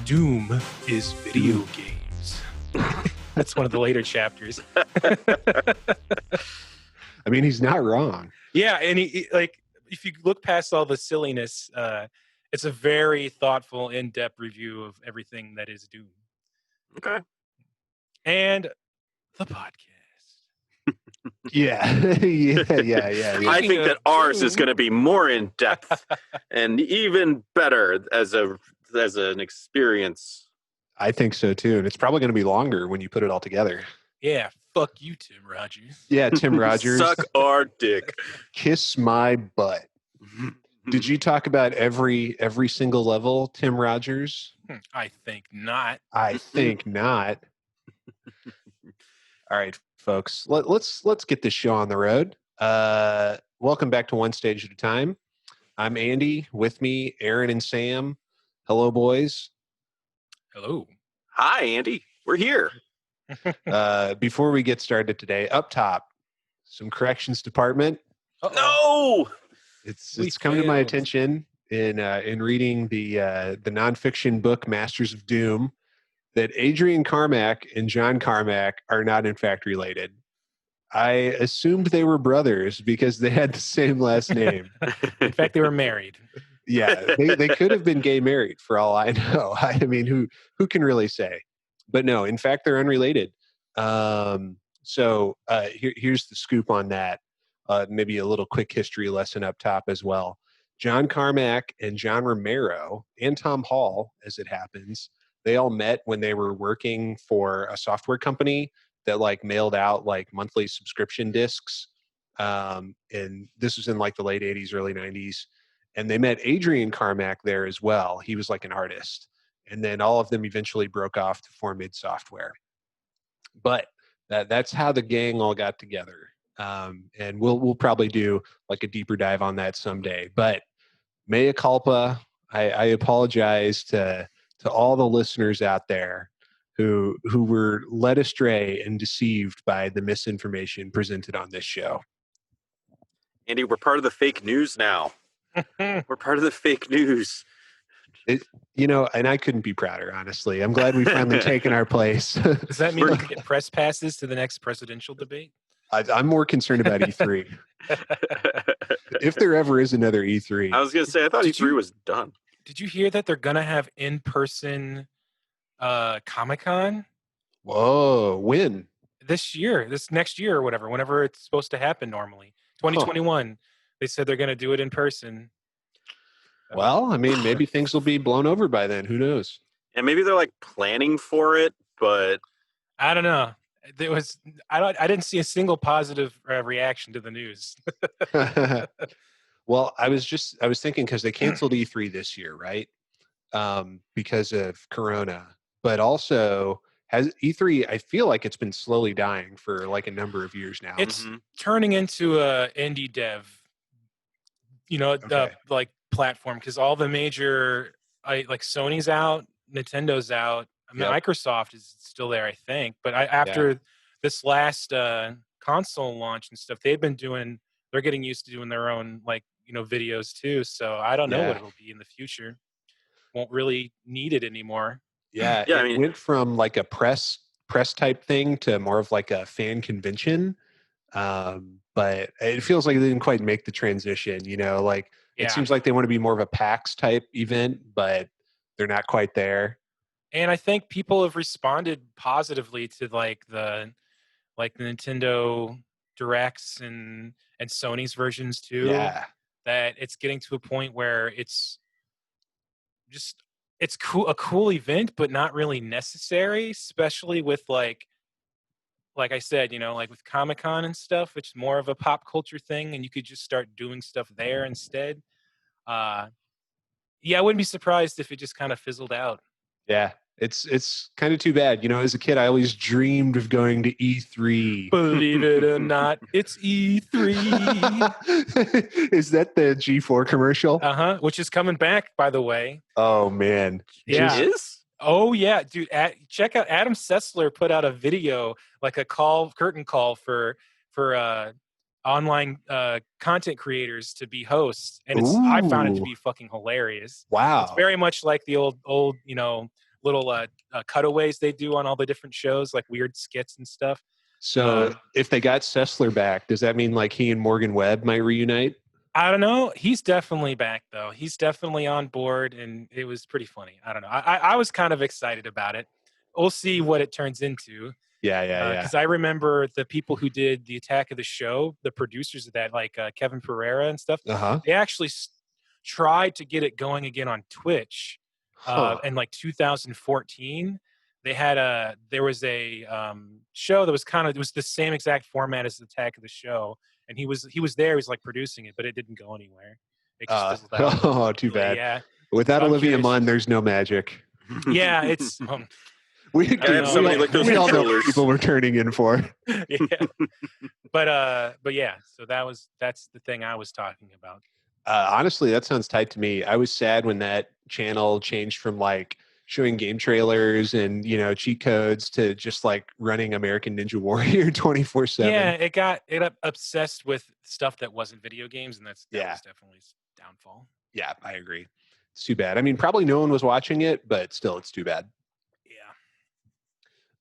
Doom is video games. That's one of the later chapters. I mean, he's not wrong. Yeah, and he like if you look past all the silliness, it's a very thoughtful, in-depth review of everything that is Doom. Okay. And the podcast. Yeah. yeah. I think that ours is going to be more in depth and even better as an experience. I think so too. And it's probably going to be longer when you put it all together. Yeah, fuck you, Tim Rogers. Yeah, Tim Rogers. Suck our dick. Kiss my butt. Did you talk about every single level, Tim Rogers? I think not. I think not. All right, folks. Let's get this show on the road. Welcome back to One Stage at a Time. I'm Andy. With me, Aaron and Sam. Hello, boys. Hello. Hi, Andy. We're here. Before we get started today, up top, some corrections department. No. It's come to my attention in reading the nonfiction book Masters of Doom that Adrian Carmack and John Carmack are not in fact related. I assumed they were brothers because they had the same last name. In fact, they were married. Yeah, they could have been gay married for all I know. I mean, who can really say? But no, in fact, they're unrelated. So here's the scoop on that. Maybe a little quick history lesson up top as well. John Carmack and John Romero and Tom Hall, as it happens, they all met when they were working for a software company that like mailed out like monthly subscription discs. And this was in like the late 80s, early 90s. And they met Adrian Carmack there as well. He was like an artist. And then all of them eventually broke off to form id Software. But that's how the gang all got together. And we'll probably do like a deeper dive on that someday. But mea culpa, I apologize to all the listeners out there who were led astray and deceived by the misinformation presented on this show. Andy, we're part of the fake news now. We're part of the fake news. And I couldn't be prouder, honestly. I'm glad we finally taken our place. Does that mean we can get press passes to the next presidential debate? I'm more concerned about E3. If there ever is another E3. I was going to say, I thought E3 was done. Did you hear that they're going to have in-person Comic-Con? Whoa, when? This next year or whatever, whenever it's supposed to happen normally. 2021. Huh. They said they're going to do it in person. Well, I mean, maybe things will be blown over by then. Who knows? And maybe they're like planning for it, but I don't know. I didn't see a single positive reaction to the news. Well, I was thinking because they canceled E3 this year, right? Because of Corona, but also has E3. I feel like it's been slowly dying for like a number of years now. It's turning into a indie dev, like platform because all the major, like Sony's out, Nintendo's out. I mean, Microsoft is still there, I think. But after this last console launch and stuff, they're getting used to doing their own videos too. So I don't know what it'll be in the future. Won't really need it anymore. Yeah, it went from like a press type thing to more of like a fan convention. But it feels like they didn't quite make the transition. It seems like they want to be more of a PAX type event, but they're not quite there. And I think people have responded positively to the Nintendo Directs and Sony's versions too. Yeah. That it's getting to a point where it's cool, a cool event, but not really necessary, especially with like I said, with Comic-Con and stuff, which is more of a pop culture thing, and you could just start doing stuff there instead. I wouldn't be surprised if it just kind of fizzled out. Yeah. It's kind of too bad. As a kid, I always dreamed of going to E3. Believe it or not, it's E3. Is that the G4 commercial? Which is coming back, by the way. Oh, man. Yeah. It is? Oh, yeah, dude. Check out Adam Sessler put out a video, like a curtain call for online content creators to be hosts. And I found it to be fucking hilarious. Wow. It's very much like the old little cutaways they do on all the different shows, like weird skits and stuff. So if they got Sessler back, does that mean like he and Morgan Webb might reunite? I don't know. He's definitely back though. He's definitely on board, and it was pretty funny. I don't know. I was kind of excited about it. We'll see what it turns into. Yeah. Because I remember the people who did the Attack of the Show, the producers of that, like Kevin Pereira and stuff. They actually tried to get it going again on Twitch in like 2014. There was a show that was it was the same exact format as the Attack of the Show, and he was there. He was like producing it, but it didn't go anywhere. It just fizzled out. Oh, too bad. Yeah. Without Olivia Munn, there's no magic. Yeah, it's. We all know people we're turning in for. Yeah. But yeah, so that's the thing I was talking about. Honestly, that sounds tight to me. I was sad when that channel changed from like showing game trailers and, you know, cheat codes to just like running American Ninja Warrior 24/7. Yeah, it got obsessed with stuff that wasn't video games, and that was definitely downfall. Yeah, I agree. It's too bad. I mean, probably no one was watching it, but still, it's too bad.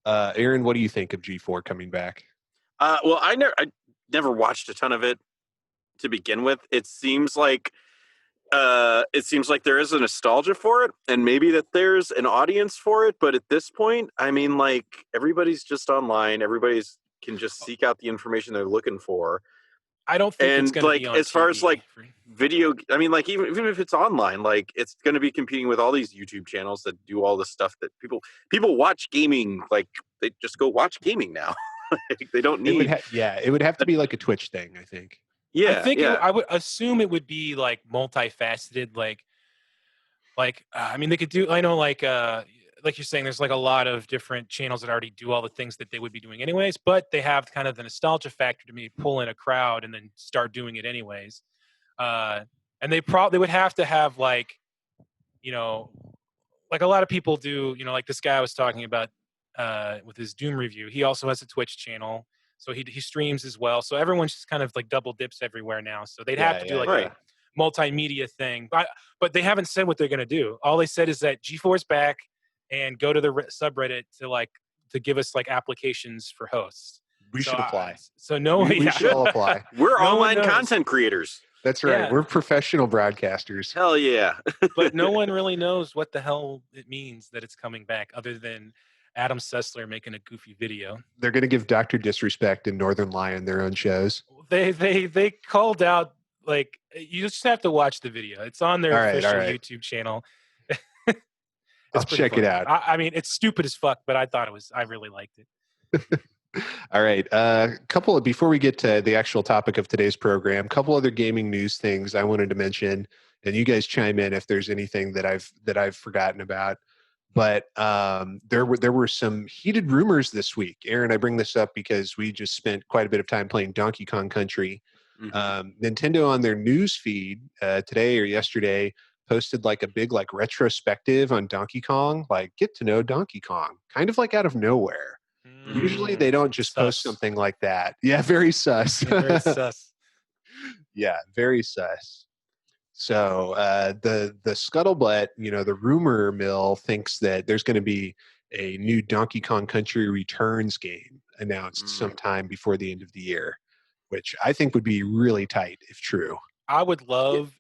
Aaron, what do you think of G4 coming back? Well, I never watched a ton of it to begin with. It seems like there is a nostalgia for it, and maybe that there's an audience for it. But at this point, I mean, like everybody's just online. Everybody's can just seek out the information they're looking for. I don't think it's going to be on as far TV. as like video. I mean, like even if it's online, like it's going to be competing with all these YouTube channels that do all the stuff that people watch gaming. Like they just go watch gaming now. Like, they don't need. It would have to be like a Twitch thing, I think. Yeah, I think I would assume it would be like multifaceted. Like I mean, they could do. I know, like you're saying, there's like a lot of different channels that already do all the things that they would be doing anyways, but they have kind of the nostalgia factor to me, pull in a crowd and then start doing it anyways. And they would have to have like, you know, like a lot of people do, you know, like this guy I was talking about with his Doom review. He also has a Twitch channel, so he streams as well. So everyone's just kind of like double dips everywhere now. So they'd have to do like a multimedia thing, but they haven't said what they're going to do. All they said is that G4 is back, and go to the subreddit to give us like applications for hosts. We should apply. We should all apply. We're online content creators. That's right. Yeah. We're professional broadcasters. Hell yeah. But no one really knows what the hell it means that it's coming back, other than Adam Sessler making a goofy video. They're going to give Dr. Disrespect and Northern Lion their own shows. They called out, like, you just have to watch the video. It's on their official YouTube channel. I'll check it out. I mean, it's stupid as fuck, but I really liked it. All right. Before we get to the actual topic of today's program, couple other gaming news things I wanted to mention, and you guys chime in if there's anything that I've forgotten about. But there were some heated rumors this week. Aaron, I bring this up because we just spent quite a bit of time playing Donkey Kong Country. Mm-hmm. Nintendo on their news feed today or yesterday posted like a big like retrospective on Donkey Kong, like get to know Donkey Kong, kind of like out of nowhere. Usually they don't just post something like that. Yeah, very sus. Yeah, very sus. Yeah, very sus. So the scuttlebutt, you know, the rumor mill thinks that there's going to be a new Donkey Kong Country Returns game announced sometime before the end of the year, which I think would be really tight if true. I would love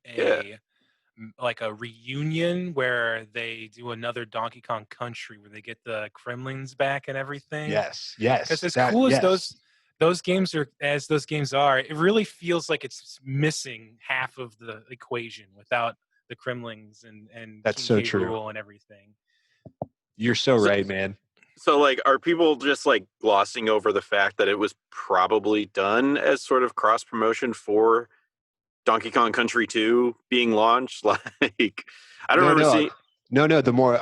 like a reunion where they do another Donkey Kong Country where they get the Kremlins back and everything. Yes. Because as cool as those games are, it really feels like it's missing half of the equation without the Kremlins and that's King so true Rule and everything. You're so right, man. So, like, are people just like glossing over the fact that it was probably done as sort of cross promotion for Donkey Kong Country 2 being launched? Like, I don't remember seeing. No.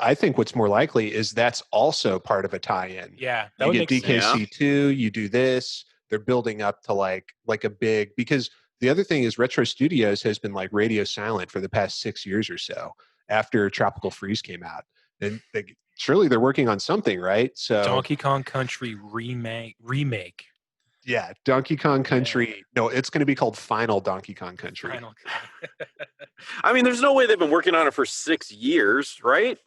I think what's more likely is that's also part of a tie-in. Yeah, that you get DKC2. You do this. They're building up to like a big, because the other thing is Retro Studios has been like radio silent for the past 6 years or so after Tropical Freeze came out, and surely they're working on something, right? So Donkey Kong Country remake. Yeah, Donkey Kong Country. Yeah. No, it's going to be called Final Donkey Kong Country. I mean, there's no way they've been working on it for 6 years, right?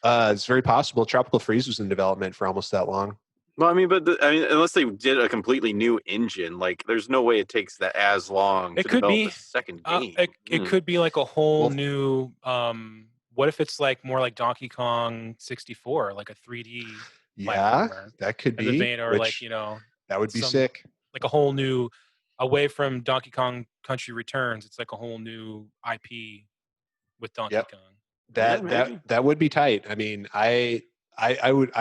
It's very possible. Tropical Freeze was in development for almost that long. Well, I mean, unless they did a completely new engine, like, there's no way it takes that as long to develop a second game. It could be like a whole new. What if it's like more like Donkey Kong 64, like a 3D platformer? That could be. Or like that would be sick. Like a whole new, away from Donkey Kong Country Returns, it's like a whole new IP with Donkey Kong. That would be tight. I mean, I would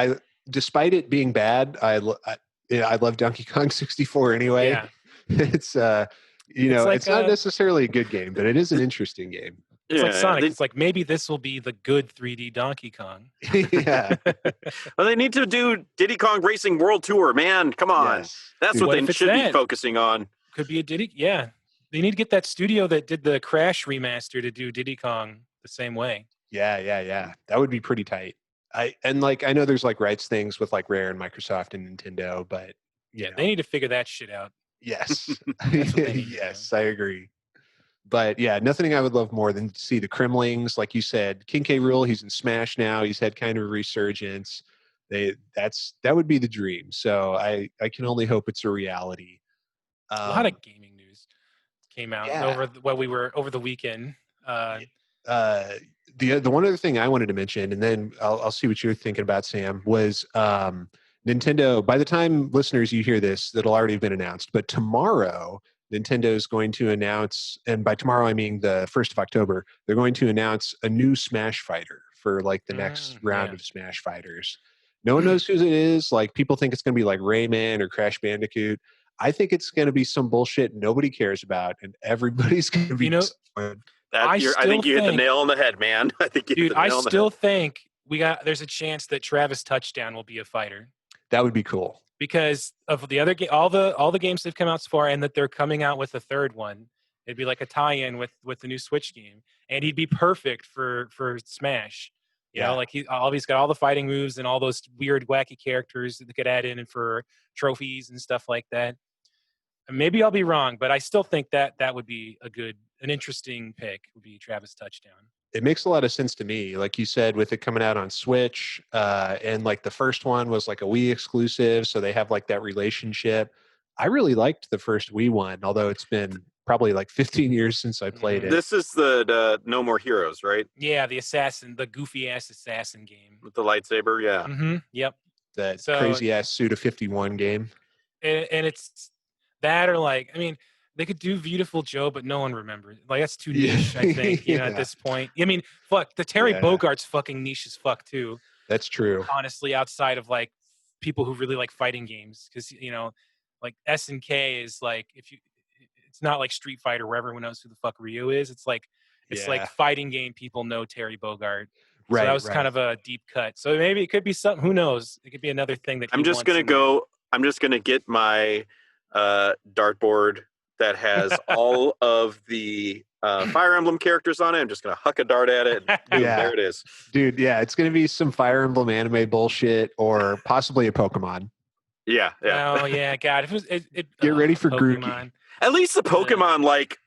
despite it being bad, I love Donkey Kong 64 anyway. Yeah. It's it's not necessarily a good game, but it is an interesting game. It's like Sonic. It's like, maybe this will be the good 3D Donkey Kong. Yeah. Well, they need to do Diddy Kong Racing World Tour, man. Come on. Yes. That's what they should be focusing on. Could be a Diddy. Yeah. They need to get that studio that did the Crash remaster to do Diddy Kong the same way. Yeah. That would be pretty tight. I know there's like rights things with like Rare and Microsoft and Nintendo, but they need to figure that shit out. Yes. Yes, I agree. But yeah, nothing I would love more than to see the Kremlings, like you said. King K. Rool, he's in Smash now. He's had kind of a resurgence. That would be the dream. So I can only hope it's a reality. A lot of gaming news came out over the weekend. The one other thing I wanted to mention, and then I'll see what you're thinking about, Sam, was Nintendo. By the time listeners you hear this, that'll already have been announced. But tomorrow, Nintendo is going to announce, and by tomorrow I mean the 1st of October, they're going to announce a new Smash fighter for like the next round of Smash fighters. No one knows who it is. Like, people think it's going to be like Rayman or Crash Bandicoot. I think it's going to be some bullshit nobody cares about, and everybody's going to be. I think you hit the nail on the head, man. I still think there's a chance that Travis Touchdown will be a fighter. That would be cool. Because of the other all the games that have come out so far, and that they're coming out with a third one. It'd be like a tie-in with the new Switch game, and he'd be perfect for Smash. You know, like he's got all the fighting moves and all those weird, wacky characters that they could add in and for trophies and stuff like that. And maybe I'll be wrong, but I still think that would be an interesting pick. Would be Travis Touchdown. It makes a lot of sense to me. Like you said, with it coming out on Switch, and like the first one was like a Wii exclusive, so they have like that relationship. I really liked the first Wii one, although it's been probably like 15 years since I played it. This is the No More Heroes, right? Yeah, the goofy ass assassin game with the lightsaber. Yeah. Mm-hmm. Yep. That crazy ass Suda 51 game. And it's that, or like, I mean, they could do Beautiful Joe, but no one remembers. Like, that's too niche, I think, at this point. I mean, fuck, the Terry Bogart's fucking niche as fuck, too. That's true. Honestly, outside of, like, people who really like fighting games. Because, like, SNK is, like, it's not like Street Fighter where everyone knows who the fuck Ryu is. It's like fighting game people know Terry Bogart. Right. So that was kind of a deep cut. So maybe it could be something, who knows? It could be another thing that I'm just going to get my dartboard that has all of the Fire Emblem characters on it. I'm just going to huck a dart at it. And there it is. Dude, yeah, it's going to be some Fire Emblem anime bullshit or possibly a Pokemon. Yeah. Oh, yeah, God. Get ready for Grookey. At least the Pokemon, like,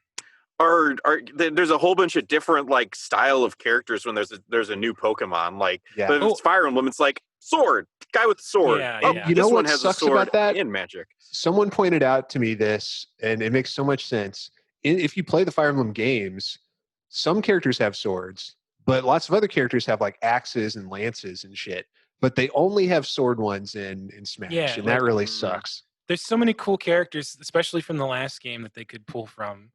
there's a whole bunch of different, like, style of characters when there's a new Pokemon. Like, but if it's Fire Emblem, it's like, sword, guy with the sword. You know what sucks about that? In Magic. Someone pointed out to me this, and it makes so much sense. If you play the Fire Emblem games, some characters have swords, but lots of other characters have like axes and lances and shit. But they only have sword ones in Smash, and that really sucks. There's so many cool characters, especially from the last game, that they could pull from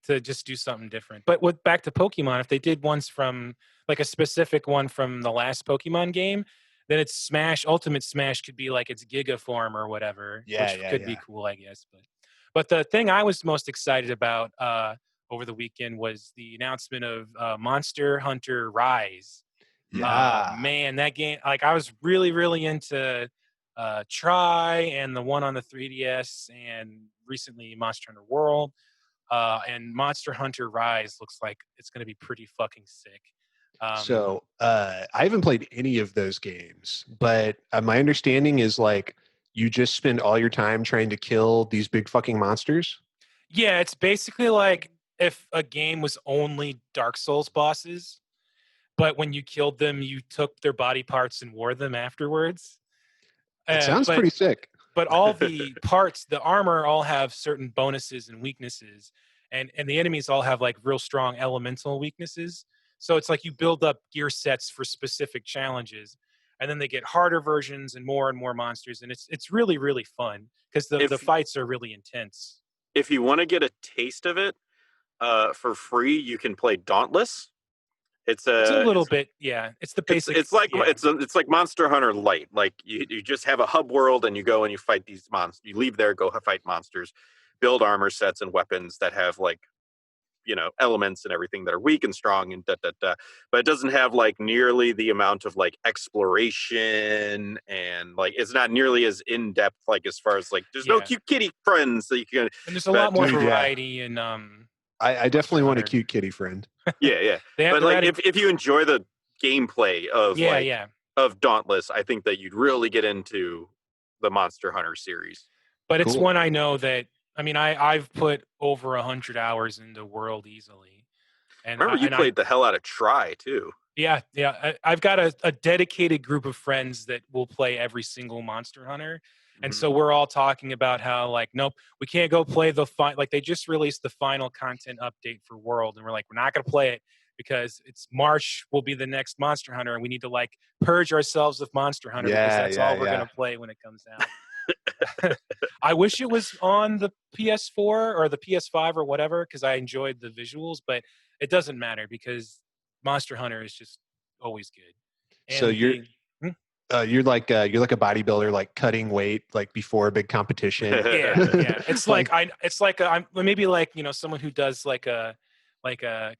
to just do something different. But back to Pokemon, if they did ones from like a specific one from the last Pokemon game, then it's Smash. Ultimate Smash could be like its Giga form or whatever, which could be cool, I guess. But the thing I was most excited about over the weekend was the announcement of Monster Hunter Rise. Yeah, man, that game! Like, I was really, really into Try and the one on the 3DS, and recently Monster Hunter World. And Monster Hunter Rise looks like it's going to be pretty fucking sick. I haven't played any of those games, but my understanding is like you just spend all your time trying to kill these big fucking monsters. Yeah, it's basically like if a game was only Dark Souls bosses, but when you killed them, you took their body parts and wore them afterwards. It sounds pretty sick. But all the parts, the armor, all have certain bonuses and weaknesses, and the enemies all have like real strong elemental weaknesses. So it's like you build up gear sets for specific challenges, and then they get harder versions and more monsters, and it's really, really fun because the fights are really intense. If you want to get a taste of it for free, you can play Dauntless. It's a little bit, yeah. It's the basic. It's like it's like Monster Hunter Light. Like you just have a hub world and you go and you fight these monsters. You leave there, go fight monsters, build armor sets and weapons that have like, elements and everything that are weak and strong and da da da. But it doesn't have like nearly the amount of like exploration, and like it's not nearly as in depth. Like as far as like there's no cute kitty friends that you can. And there's a lot more variety and I definitely want a cute kitty friend. Yeah. But like if you enjoy the gameplay of of Dauntless, I think that you'd really get into the Monster Hunter series. But it's one I know that, I mean, I've put over 100 hours into World easily. And remember, you played the hell out of Try too. Yeah. I've got a dedicated group of friends that will play every single Monster Hunter. And so we're all talking about how, like, nope, we can't go play like they just released the final content update for World. And we're like, we're not going to play it because it's March will be the next Monster Hunter. And we need to like purge ourselves of Monster Hunter because that's all we're going to play when it comes out. I wish it was on the PS4 or the PS5 or whatever, because I enjoyed the visuals, but it doesn't matter because Monster Hunter is just always good. And so you're like a bodybuilder, like cutting weight like before a big competition. Yeah. It's I'm maybe like, someone who does like a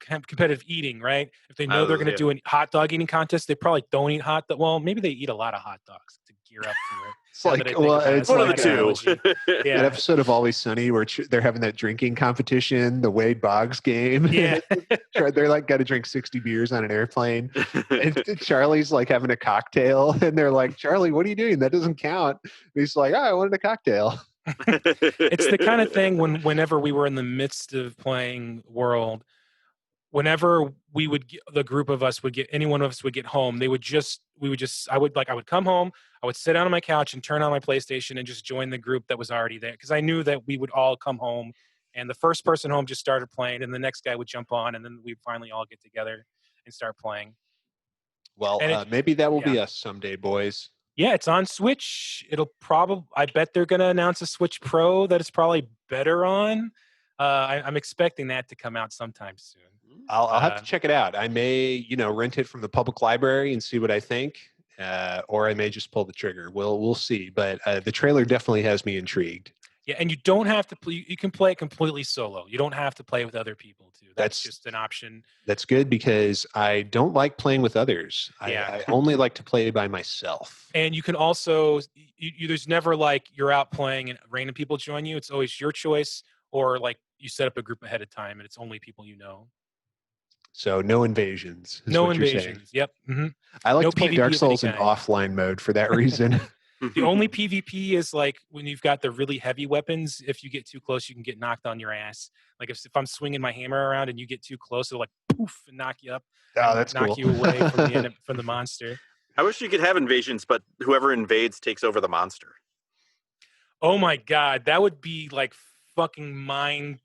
competitive eating, right? If they know they're going to do a hot dog eating contest, they probably don't eat well, maybe they eat a lot of hot dogs to gear up to it. It's like, it's one like of the two. That episode of Always Sunny where they're having that drinking competition, the Wade Boggs game. Yeah. They're like got to drink 60 beers on an airplane. And Charlie's like having a cocktail. And they're like, Charlie, what are you doing? That doesn't count. And he's like, I wanted a cocktail. It's the kind of thing whenever we were in the midst of playing World, whenever the group of us any one of us would get home, I would come home, I would sit down on my couch and turn on my PlayStation and just join the group that was already there. Cause I knew that we would all come home and the first person home just started playing and the next guy would jump on and then we'd finally all get together and start playing. Well, maybe that will be us someday, boys. Yeah, it's on Switch. I bet they're going to announce a Switch Pro that it's probably better on. I'm expecting that to come out sometime soon. I'll have to check it out. I may, rent it from the public library and see what I think, or I may just pull the trigger. We'll see. But the trailer definitely has me intrigued. Yeah, and you don't have to play. You can play it completely solo. You don't have to play with other people too. That's just an option. That's good because I don't like playing with others. I only like to play by myself. And you can also, there's never like you're out playing and random people join you. It's always your choice, or like you set up a group ahead of time and it's only people you know. So no invasions. No invasions. Yep. Mm-hmm. I like to play Dark Souls in offline mode for that reason. The only PvP is like when you've got the really heavy weapons. If you get too close, you can get knocked on your ass. Like if I'm swinging my hammer around and you get too close, it'll like poof and knock you up. Oh, that's knock cool. you away from the monster. I wish you could have invasions, but whoever invades takes over the monster. Oh my god, that would be like fucking mind.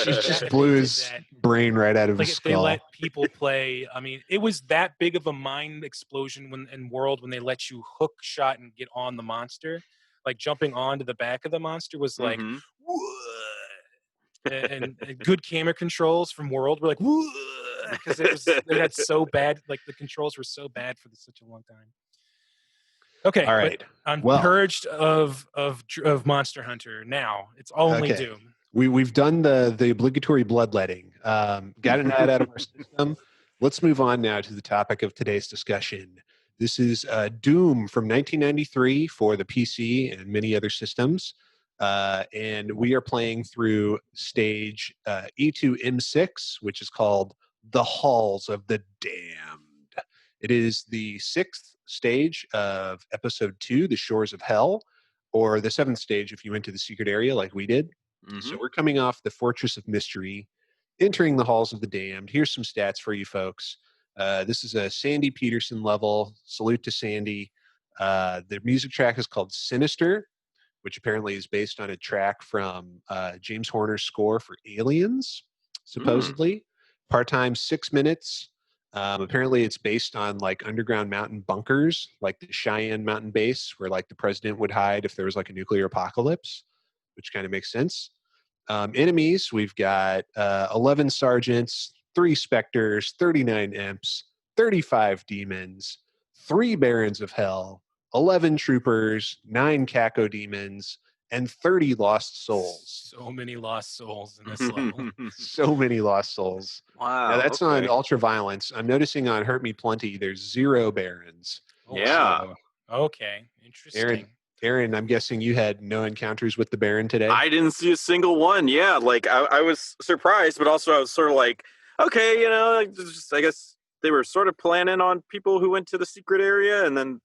She just blew his brain right out of his skull. If they let people play, I mean, it was that big of a mind explosion in World when they let you hook shot and get on the monster. Like jumping onto the back of the monster was like, and good camera controls from World were like, because they had so bad, like the controls were so bad for such a long time. Okay, all right. I'm purged of Monster Hunter now. It's only Doom. We've done the obligatory bloodletting. Gotten that out of our system. Let's move on now to the topic of today's discussion. This is Doom from 1993 for the PC and many other systems. And we are playing through stage E2M6, which is called The Halls of the Damned. It is the 6th stage of episode 2, The Shores of Hell, or the 7th stage if you went to the secret area like we did. Mm-hmm. So we're coming off the Fortress of Mystery, Entering the Halls of the Damned. Here's some stats for you folks. This is a Sandy Peterson level. Salute to Sandy. The music track is called Sinister, which apparently is based on a track from James Horner's score for Aliens, supposedly. Part-time 6 minutes. Apparently it's based on like underground mountain bunkers, like the Cheyenne mountain base where like the president would hide if there was like a nuclear apocalypse, which kind of makes sense. Enemies, we've got 11 sergeants, 3 specters, 39 imps, 35 demons, 3 barons of hell, 11 troopers, 9 caco demons, and 30 lost souls. So many lost souls in this level. So many lost souls. Wow. Now that's on ultra violence. I'm noticing on Hurt Me Plenty, there's 0 barons. Oh, yeah. Okay. Interesting. Aaron, I'm guessing you had no encounters with the Baron today? I didn't see a single one. Yeah, like I was surprised, but also I was sort of like, okay, you know, I guess they were sort of planning on people who went to the secret area and then,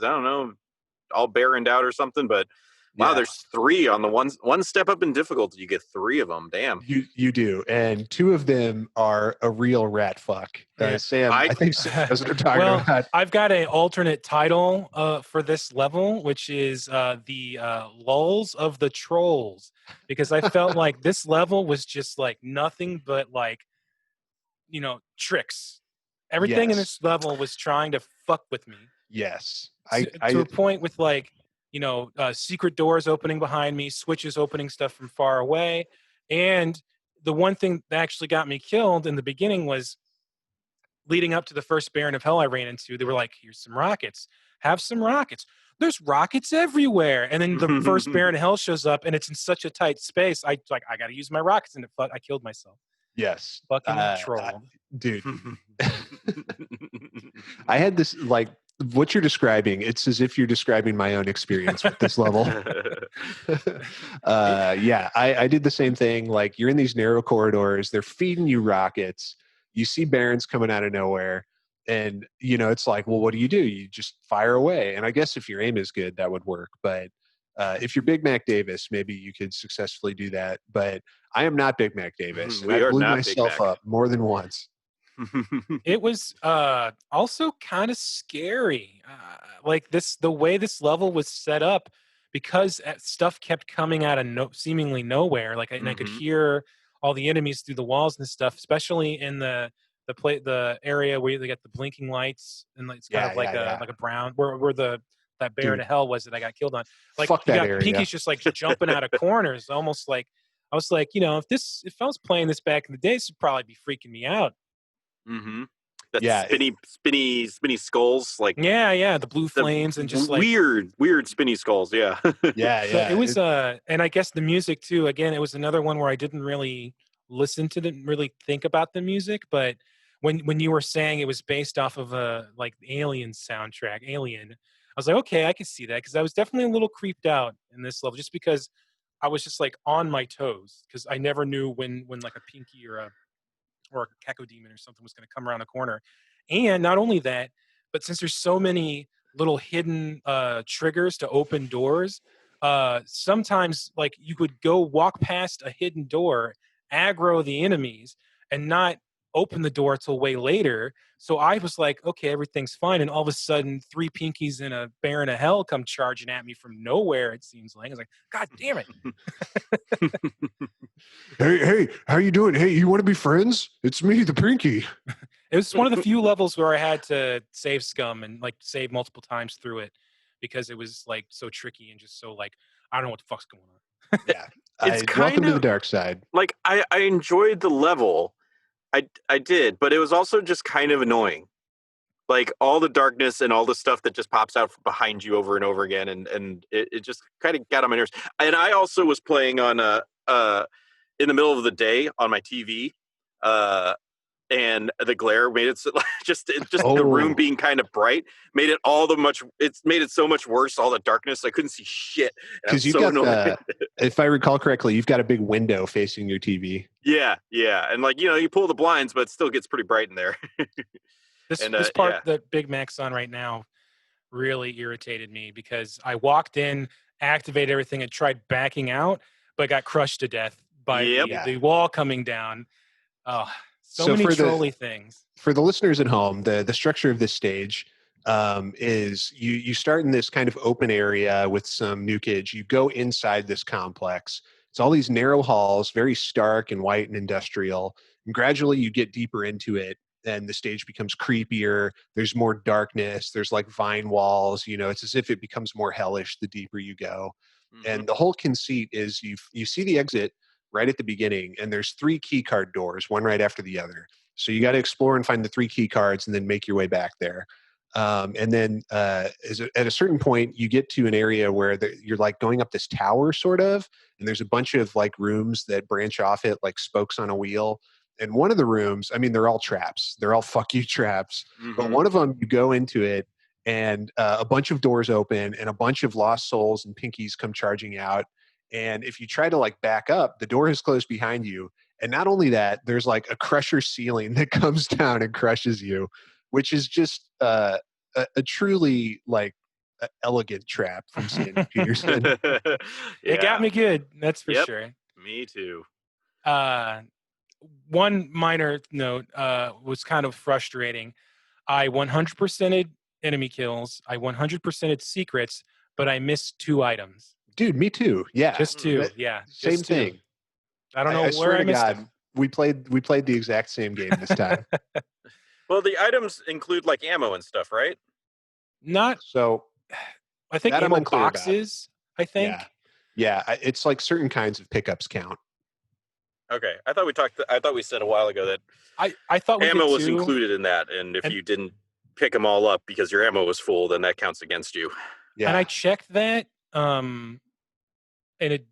I don't know, all baroned out or something. But wow, there's 3 on the one step up in difficulty. You get 3 of them. Damn. You do, and 2 of them are a real rat fuck. Sam, I think Sam knows what I'm talking about. I've got an alternate title for this level, which is the lulls of the trolls, because I felt like this level was just like nothing but like, you know, tricks. Everything in this level was trying to fuck with me. Yes, to a point with like, you know, secret doors opening behind me, switches opening stuff from far away. And the one thing that actually got me killed in the beginning was leading up to the first Baron of Hell I ran into. They were like, here's some rockets. Have some rockets. There's rockets everywhere. And then the first Baron of Hell shows up and it's in such a tight space. I got to use my rockets. And I killed myself. Yes. Fucking troll. Dude. I had this, like, what you're describing, it's as if you're describing my own experience with this level. I did the same thing. Like, you're in these narrow corridors, they're feeding you rockets, you see barons coming out of nowhere, and you know, it's like, well, what do? You just fire away. And I guess if your aim is good, that would work. But if you're Big Mac Davis, maybe you could successfully do that. But I am not Big Mac Davis. And I blew myself up more than once. It was also kind of scary, like the way this level was set up, because stuff kept coming out of seemingly nowhere. Like and I could hear all the enemies through the walls and stuff, especially in the area where they got the blinking lights and it's kind of like a brown where that Baron of Hell was that I got killed on. Like fuck that area. Pinky's just like jumping out of corners, almost like I was like, you know, if I was playing this back in the day, this would probably be freaking me out. That's spinny skulls, like the blue flames and just like weird spinny skulls. So it was and I guess the music too, again, it was another one where I didn't really listen to really think about the music, but when you were saying it was based off of a like Alien soundtrack, I was like, okay, I can see that, because I was definitely a little creeped out in this level, just because I was just like on my toes, because I never knew when like a Pinky or a Caco Demon or something was going to come around the corner. And not only that, but since there's so many little hidden triggers to open doors, sometimes like you could go walk past a hidden door, aggro the enemies, and not open the door till way later. So I was like, okay, everything's fine. And all of a sudden 3 Pinkies and a Baron of Hell come charging at me from nowhere, it seems like. I was like, God damn it. Hey, how you doing? Hey, you want to be friends? It's me, the Pinky. It was one of the few levels where I had to save scum and like save multiple times through it, because it was like so tricky and just so like, I don't know what the fuck's going on. Welcome to the dark side. Like I enjoyed the level. I did, but it was also just kind of annoying. Like all the darkness and all the stuff that just pops out from behind you over and over again, and it just kind of got on my nerves. And I also was playing on in the middle of the day on my TV, and the glare made it just the room being kind of bright made it made it so much worse. All the darkness, I couldn't see shit. Because you've got, if I recall correctly, you've got a big window facing your TV. Yeah, and like, you know, you pull the blinds, but it still gets pretty bright in there. This part that Big Mac's on right now really irritated me, because I walked in, activated everything, and tried backing out, but got crushed to death by the wall coming down. Oh, so many trolly things. For the listeners at home, the structure of this stage is you start in this kind of open area with some nukage. You go inside this complex. It's all these narrow halls, very stark and white and industrial. And gradually you get deeper into it and the stage becomes creepier. There's more darkness. There's like vine walls. It's as if it becomes more hellish the deeper you go. Mm-hmm. And the whole conceit is you see the exit right at the beginning, and there's 3 key card doors, one right after the other. So you got to explore and find the 3 key cards and then make your way back there. And then at a certain point, you get to an area where you're like going up this tower sort of, and there's a bunch of like rooms that branch off it like spokes on a wheel. And one of the rooms, I mean, they're all traps. They're all fuck you traps. Mm-hmm. But one of them, you go into it and a bunch of doors open and a bunch of lost souls and pinkies come charging out. And if you try to like back up, the door is closed behind you. And not only that, there's like a crusher ceiling that comes down and crushes you, which is just a truly like elegant trap from Sandy Peterson. Yeah. It got me good. That's for sure. Me too. One minor note was kind of frustrating. I 100%ed enemy kills. I 100%ed secrets, but I missed 2 items. Dude, me too. Yeah. Just 2. Yeah. Same thing. I don't know where I missed them. We played the exact same game this time. Well, the items include like ammo and stuff, right? Not so. I think ammo boxes. I think. Yeah. It's like certain kinds of pickups count. Okay, I thought we said a while ago that I thought we ammo was included in that, and if you didn't pick them all up because your ammo was full, then that counts against you. Yeah. And I checked that. And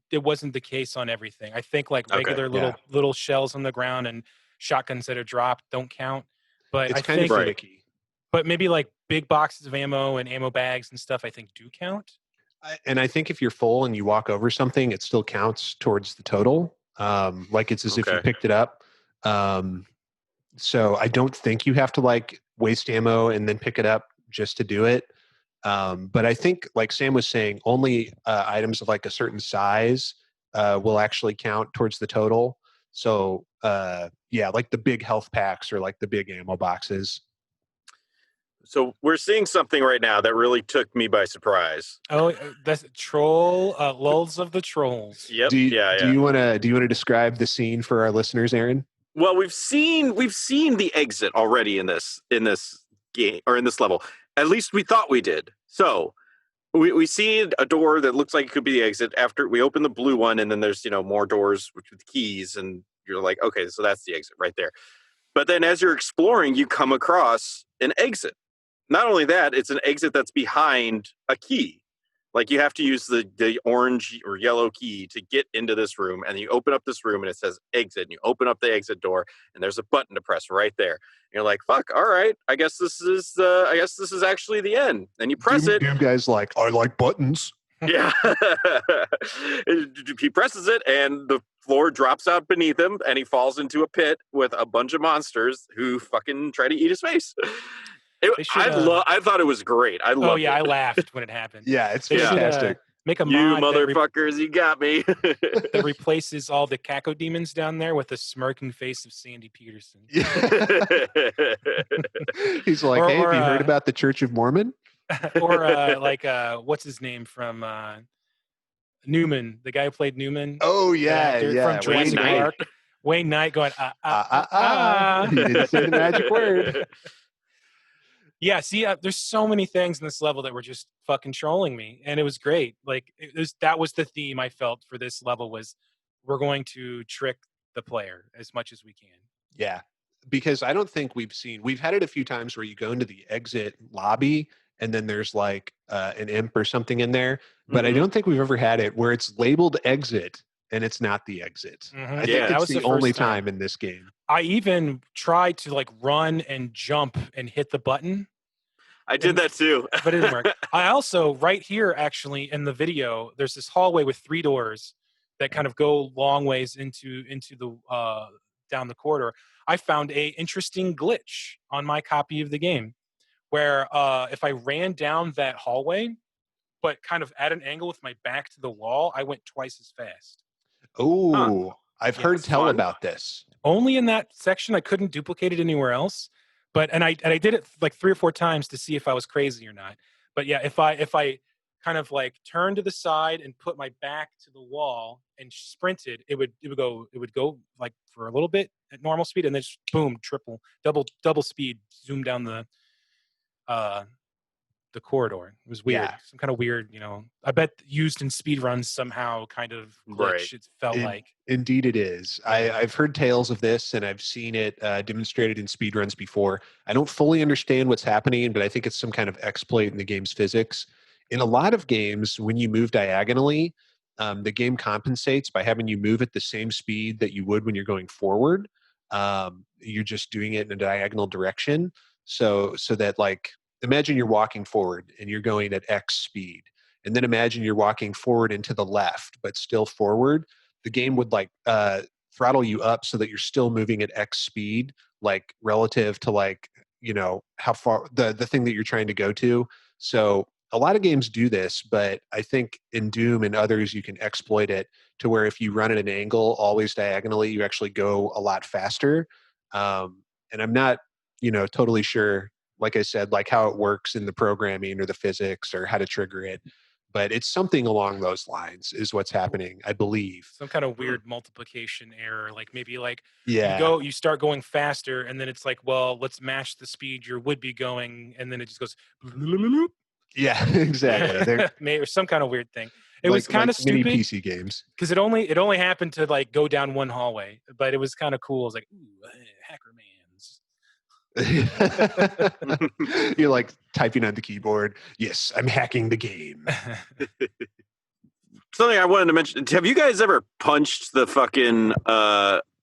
it wasn't the case on everything. I think like regular little shells on the ground and shotguns that are dropped don't count. But it's I kind think, of finicky. But maybe like big boxes of ammo and ammo bags and stuff, I think do count. And I think if you're full and you walk over something, it still counts towards the total. Like it's as if you picked it up. So I don't think you have to like waste ammo and then pick it up just to do it. But I think, like Sam was saying, only items of like a certain size will actually count towards the total. So, like the big health packs or like the big ammo boxes. So we're seeing something right now that really took me by surprise. Oh, that's lulls of the trolls. Yep. Do you want to describe the scene for our listeners, Aaron? Well, we've seen the exit already in this game or in this level. At least we thought we did. So we see a door that looks like it could be the exit after we open the blue one, and then there's more doors with keys, and you're like, okay, so that's the exit right there. But then as you're exploring, you come across an exit. Not only that, it's an exit that's behind a key. Like you have to use the orange or yellow key to get into this room, and you open up this room and it says exit, and you open up the exit door and there's a button to press right there. And you're like, fuck, all right, I guess this is actually the end. And you press it. You guys like, I like buttons. Yeah. He presses it and the floor drops out beneath him and he falls into a pit with a bunch of monsters who fucking try to eat his face. I thought it was great. I loved it. I laughed when it happened. Yeah, it's fantastic. Make a mod you motherfuckers, you got me. That replaces all the Caco demons down there with the smirking face of Sandy Peterson. He's like, hey, have you heard about the Church of Mormon? Or what's his name from Newman, the guy who played Newman. Oh yeah. From Jurassic Park. Wayne Knight going He didn't say the magic word. Yeah, see, there's so many things in this level that were just fucking trolling me, and it was great. Like that was the theme I felt for this level was we're going to trick the player as much as we can. Yeah, because I don't think we've had it a few times where you go into the exit lobby and then there's like an imp or something in there, but I don't think we've ever had it where it's labeled exit and it's not the exit. Mm-hmm. I think it's the only time in this game. I even tried to like run and jump and hit the button. I did that too. But it didn't work. I also, right here actually in the video, there's this hallway with 3 doors that kind of go long ways into the down the corridor. I found a interesting glitch on my copy of the game where if I ran down that hallway, but kind of at an angle with my back to the wall, I went twice as fast. Oh, I've heard tell about this. only in that section. I couldn't duplicate it anywhere else. But I did it like 3 or 4 times to see if I was crazy or not. But yeah, if I kind of like turned to the side and put my back to the wall and sprinted, it would go like for a little bit at normal speed and then just boom, double speed, zoom down the corridor. It was weird. Yeah. Some kind of weird, I bet used in speed runs somehow kind of glitch. Right. It felt like. Indeed it is. I've heard tales of this and I've seen it demonstrated in speed runs before. I don't fully understand what's happening, but I think it's some kind of exploit in the game's physics. In a lot of games, when you move diagonally, the game compensates by having you move at the same speed that you would when you're going forward. You're just doing it in a diagonal direction. So that like, imagine you're walking forward and you're going at X speed. And then imagine you're walking forward and to the left, but still forward. The game would like throttle you up so that you're still moving at X speed, like relative to like, how far the thing that you're trying to go to. So a lot of games do this, but I think in Doom and others, you can exploit it to where if you run at an angle always diagonally, you actually go a lot faster. And I'm not, totally sure, like I said, like how it works in the programming or the physics or how to trigger it. But it's something along those lines is what's happening, I believe. Some kind of weird multiplication error, like maybe like Yeah. you start going faster, and then it's like, well, let's match the speed you would be going, and then it just goes. Yeah, exactly. Maybe some kind of weird thing. It was kind of stupid. Mini PC games. Because it only happened to like go down one hallway, but it was kind of cool. It was like, ooh, hacker man's. You're like typing on the keyboard. Yes, I'm hacking the game. Something I wanted to mention. Have you guys ever punched the fucking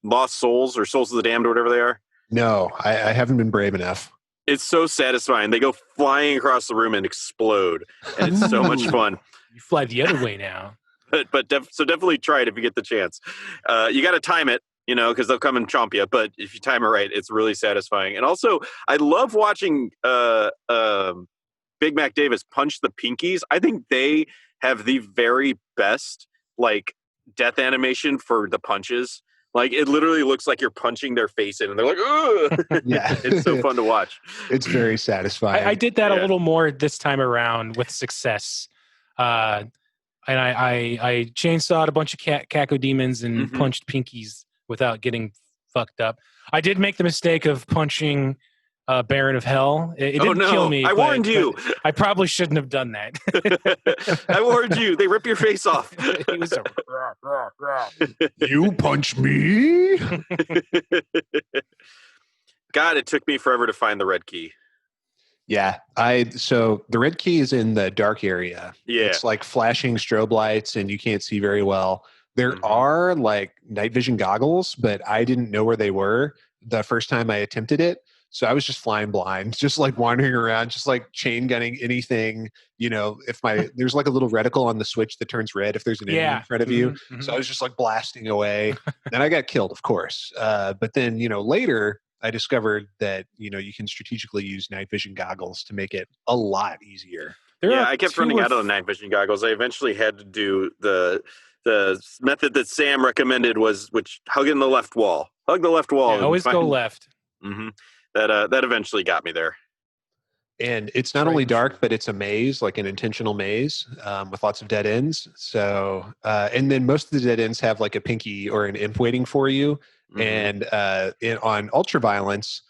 Lost Souls or Souls of the Damned or whatever they are? No, I haven't been brave enough. It's so satisfying. They go flying across the room and explode, and it's so much fun. You fly the other way now. So definitely try it if you get the chance. You got to time it, because they'll come and chomp you. But if you time it right, it's really satisfying. And also, I love watching Big Mac Davis punch the Pinkies. I think they have the very best like death animation for the punches. Like it literally looks like you're punching their face in, and they're like, "Ugh!" Yeah, it's so fun to watch. It's very satisfying. I did that a little more this time around with success. And I chainsawed a bunch of cacodemons and punched Pinkies without getting fucked up. I did make the mistake of punching Baron of Hell. It didn't kill me. I warned you. I probably shouldn't have done that. I warned you. They rip your face off. He was You punch me? God, it took me forever to find the red key. Yeah, so the red key is in the dark area. Yeah. It's like flashing strobe lights and you can't see very well. There are like night vision goggles, but I didn't know where they were the first time I attempted it. So I was just flying blind, just like wandering around, just like chain gunning anything. If there's like a little reticle on the switch that turns red if there's an enemy in front of you. Mm-hmm. So I was just like blasting away. Then I got killed, of course. But then, later I discovered that, you can strategically use night vision goggles to make it a lot easier. I kept running out of the night vision goggles. I eventually had to do the method that Sam recommended which hugging the left wall. Hug the left wall. Yeah, always go left. Mm-hmm. That eventually got me there. And it's not only dark, but it's a maze, like an intentional maze with lots of dead ends. So, and then most of the dead ends have like a pinky or an imp waiting for you. Mm-hmm. And on Ultraviolence,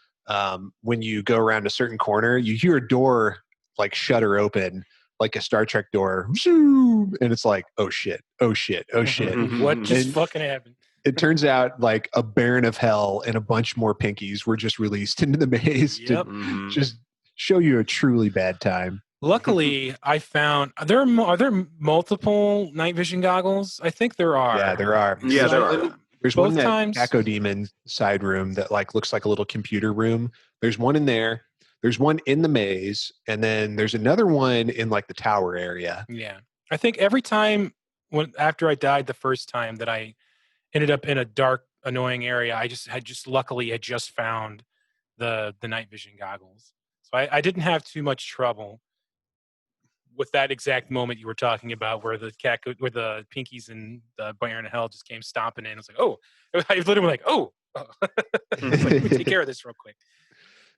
when you go around a certain corner, you hear a door like shutter open, like a Star Trek door. And it's like, oh shit, oh shit, oh shit. What just fucking happened? It turns out like a Baron of Hell and a bunch more Pinkies were just released into the maze to just show you a truly bad time. Luckily, I found are there multiple night vision goggles? I think there are. Yeah, there are. Yeah, there are. There's both one in that Cacodemon side room that like looks like a little computer room. There's one in there. There's one in the maze, and then there's another one in like the tower area. Yeah, I think every time after I died the first time that I ended up in a dark, annoying area, I luckily had just found the night vision goggles. So I didn't have too much trouble with that exact moment you were talking about where the Pinkies and the Baron of Hell just came stomping in. I was like, oh, I was literally like, oh, Let me take care of this real quick.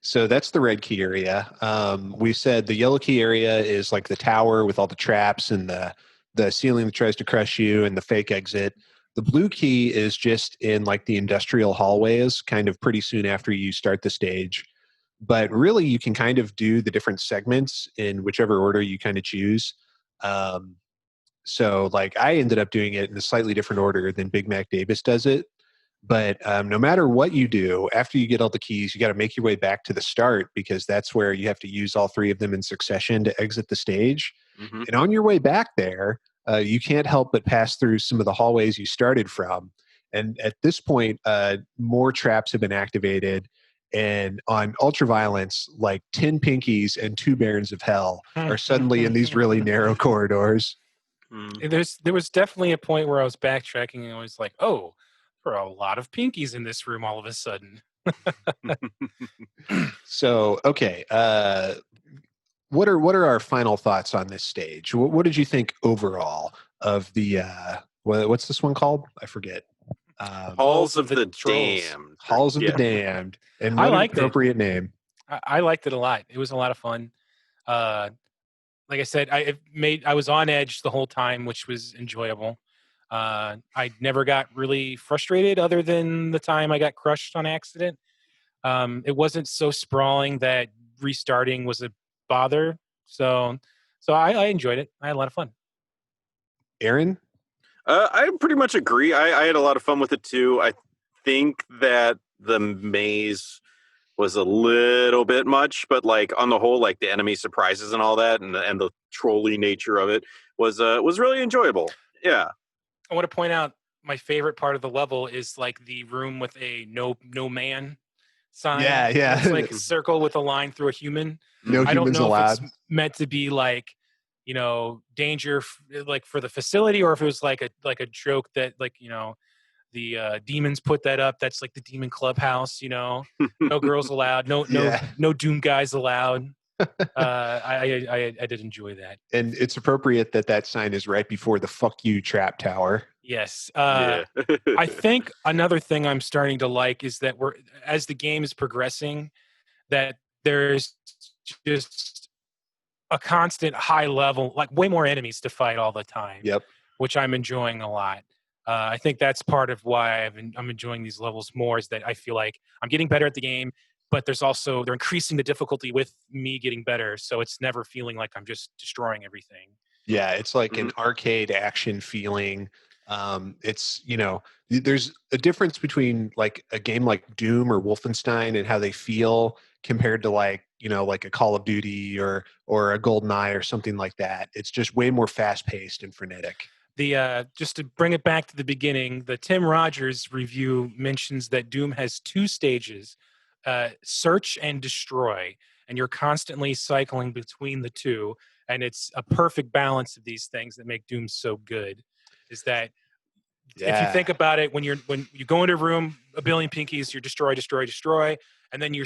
So that's the red key area. We said the yellow key area is like the tower with all the traps and the ceiling that tries to crush you and the fake exit. The blue key is just in like the industrial hallways, kind of pretty soon after you start the stage. But really, you can kind of do the different segments in whichever order you kind of choose. So like I ended up doing it in a slightly different order than Big Mac Davis does it. But no matter what you do, after you get all the keys, you got to make your way back to the start because that's where you have to use all three of them in succession to exit the stage. Mm-hmm. And on your way back there, you can't help but pass through some of the hallways you started from. And at this point, more traps have been activated. And on Ultraviolence, like 10 Pinkies and 2 Barons of Hell are suddenly in these really narrow corridors. There was definitely a point where I was backtracking and I was like, oh, there are a lot of Pinkies in this room all of a sudden. So, okay. What are our final thoughts on this stage? What did you think overall of the, what's this one called? I forget. Halls of the Damned. Halls of the Damned. And what an appropriate name. I liked it a lot. It was a lot of fun. Like I said, I was on edge the whole time, which was enjoyable. I never got really frustrated other than the time I got crushed on accident. It wasn't so sprawling that restarting was a bother. So I enjoyed it. I had a lot of fun. Aaron? I pretty much agree. I had a lot of fun with it too. I think that the maze was a little bit much, but like on the whole, like the enemy surprises and all that, and the trolly nature of it was really enjoyable. Yeah. I want to point out my favorite part of the level is like the room with a no man sign. Yeah. It's like a circle with a line through a human. No I humans don't know allowed. if it's meant to be like, danger like for the facility, or if it was like a joke that the demons put that up. That's like the demon clubhouse. No girls allowed. No Doom guys allowed. I did enjoy that, and it's appropriate that sign is right before the "fuck you" trap tower. Yes. I think another thing I'm starting to like is that as the game is progressing, that there's just a constant high level, like way more enemies to fight all the time. Yep. Which I'm enjoying a lot. I think that's part of why I'm enjoying these levels more, is that I feel like I'm getting better at the game, but they're increasing the difficulty with me getting better. So it's never feeling like I'm just destroying everything. Yeah, it's like an arcade action feeling. It's, there's a difference between like a game like Doom or Wolfenstein and how they feel compared to like a Call of Duty or a GoldenEye or something like that. It's just way more fast paced and frenetic. Just to bring it back to the beginning, the Tim Rogers review mentions that Doom has 2 stages, search and destroy, and you're constantly cycling between the two. And it's a perfect balance of these things that make Doom so good. Is that if you think about it, when you go into a room, a billion Pinkies, you're destroy, and then you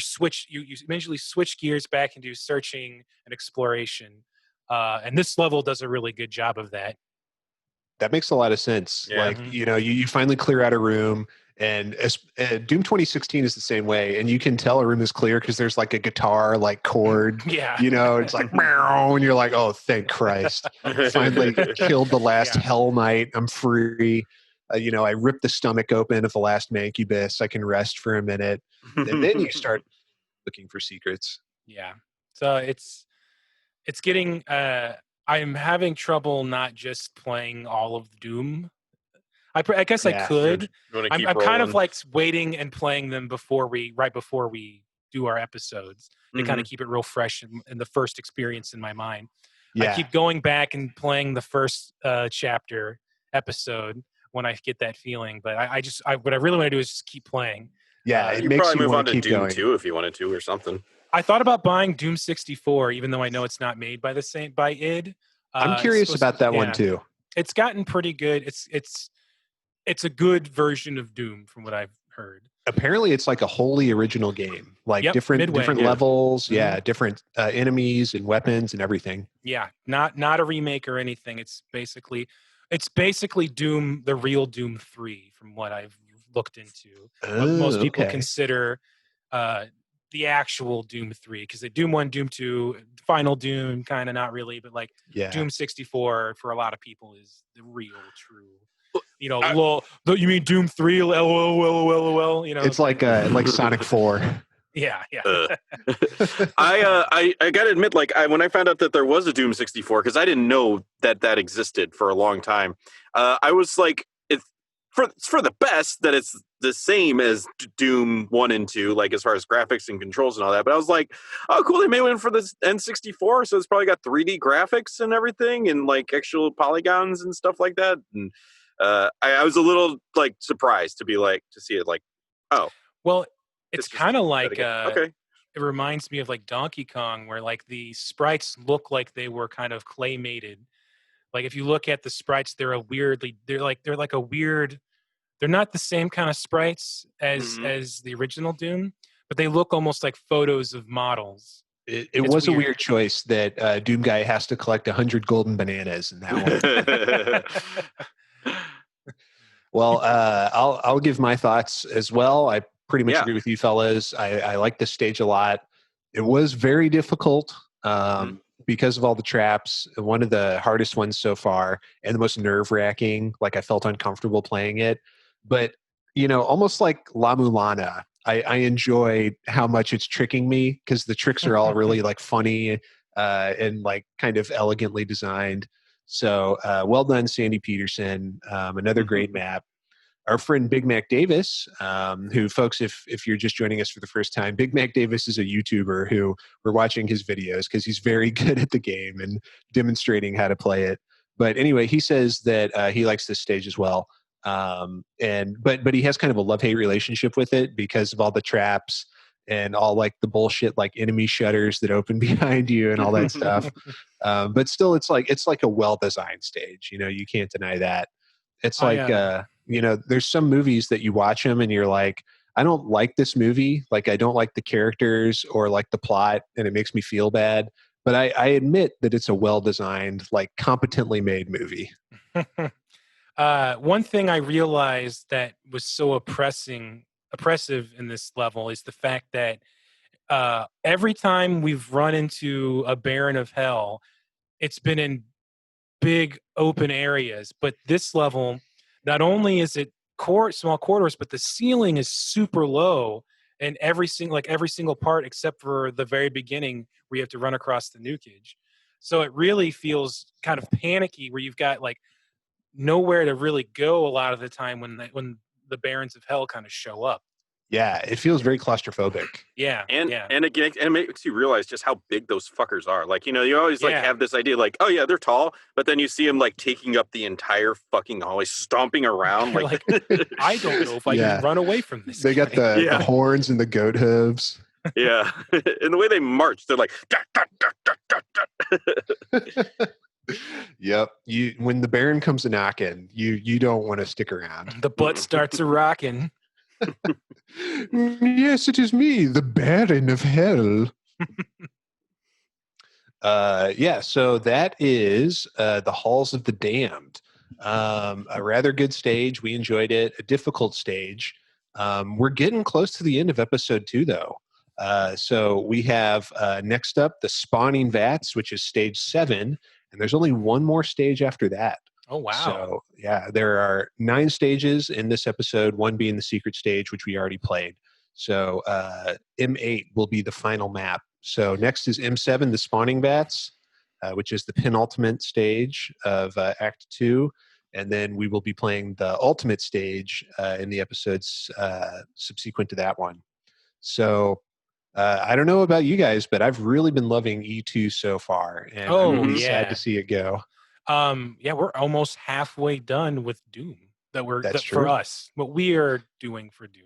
eventually switch gears back into searching and exploration. And this level does a really good job of that. That makes a lot of sense. Yeah. Like, you finally clear out a room, and Doom 2016 is the same way. And you can tell a room is clear because there's like a guitar, like chord. Yeah. It's like, meow, and you're like, oh, thank Christ. Finally killed the last Hell Knight. I'm free. I ripped the stomach open of the last Mancubus. I can rest for a minute. And then you start looking for secrets. Yeah. So it's getting, I'm having trouble not just playing all of Doom. I guess I could. I'm kind of like waiting and playing them right before we do our episodes to kind of keep it real fresh in the first experience in my mind. Yeah. I keep going back and playing the first chapter episode when I get that feeling, but what I really want to do is just keep playing. Yeah, it you makes probably you move on to keep Doom going. 2 if you wanted to or something. I thought about buying Doom 64, even though I know it's not made by id. I'm curious about that one too. It's gotten pretty good. It's a good version of Doom from what I've heard. Apparently, it's like a wholly original game, like different levels, different enemies and weapons and everything. Yeah, not a remake or anything. It's basically Doom, the real Doom 3, from what I've looked into. What most people okay. consider the actual Doom 3, because the Doom 1, Doom 2, Final Doom, kind of not really, but like Doom 64 for a lot of people is the real, true. You know, you mean Doom 3? LOL, you know. It's like Sonic 4. Yeah. I gotta admit, like when I found out that there was a Doom 64, because I didn't know that existed for a long time. I was like, it's for the best that it's the same as Doom 1 and 2, like as far as graphics and controls and all that. But I was like, oh, cool, they made one for the N64, so it's probably got 3D graphics and everything, and like actual polygons and stuff like that. And I was a little like surprised to see it like, oh, well, it's kind of like okay. It reminds me of like Donkey Kong, where like the sprites look like they were kind of claymated. Like if you look at the sprites, they're like a weird. They're not the same kind of sprites as the original Doom, but they look almost like photos of models. It was weird. A weird choice that Doom Guy has to collect 100 golden bananas in that one. Well, I'll give my thoughts as well. I pretty much agree with you fellas. I like this stage a lot. It was very difficult because of all the traps. One of the hardest ones so far and the most nerve-wracking. Like I felt uncomfortable playing it. But, you know, almost like La Mulana, I enjoy how much it's tricking me because the tricks are all really like funny and like kind of elegantly designed. So well done, Sandy Peterson. Another great map. Our friend Big Mac Davis, who, folks, if you're just joining us for the first time, Big Mac Davis is a YouTuber who we're watching his videos because he's very good at the game and demonstrating how to play it. But anyway, he says that he likes this stage as well. But he has kind of a love-hate relationship with it because of all the traps and all like the bullshit like enemy shutters that open behind you and all that stuff. But still, it's like a well-designed stage. You know, you can't deny that. It's you know, there's some movies that you watch them and you're like, I don't like this movie. Like, I don't like the characters or like the plot, and it makes me feel bad. But I admit that it's a well-designed, like competently made movie. One thing I realized that was so oppressive in this level is the fact that every time we've run into a Baron of Hell, it's been in big open areas. But this level, not only is it small corridors, but the ceiling is super low, and every single part except for the very beginning where you have to run across the nukage. So it really feels kind of panicky, where you've got like nowhere to really go a lot of the time when the Barons of Hell kind of show up. Yeah, it feels very claustrophobic. Yeah, and again, it makes you realize just how big those fuckers are. Like, you know, you always like have this idea, like, oh yeah, they're tall, but then you see them like taking up the entire fucking hallway, stomping around. Like, I don't know if I can run away from this. They got the horns and the goat hooves. Yeah, and the way they march, they're like. Yep. When the Baron comes a knocking, you don't want to stick around. The butt starts a rocking. Yes, it is me, the Baron of Hell. So that is the Halls of the Damned. A rather good stage. We enjoyed it. A difficult stage. We're getting close to the end of episode 2, though. So we have next up the Spawning Vats, which is stage 7. And there's only one more stage after that. Oh, wow. So, yeah, there are 9 stages in this episode, one being the secret stage, which we already played. So M8 will be the final map. So next is M7, the Spawning Vats, which is the penultimate stage of Act 2. And then we will be playing the ultimate stage in the episodes subsequent to that one. So I don't know about you guys, but I've really been loving E2 so far. And I'm really sad to see it go. We're almost halfway done with Doom. That's for us. What we are doing for Doom.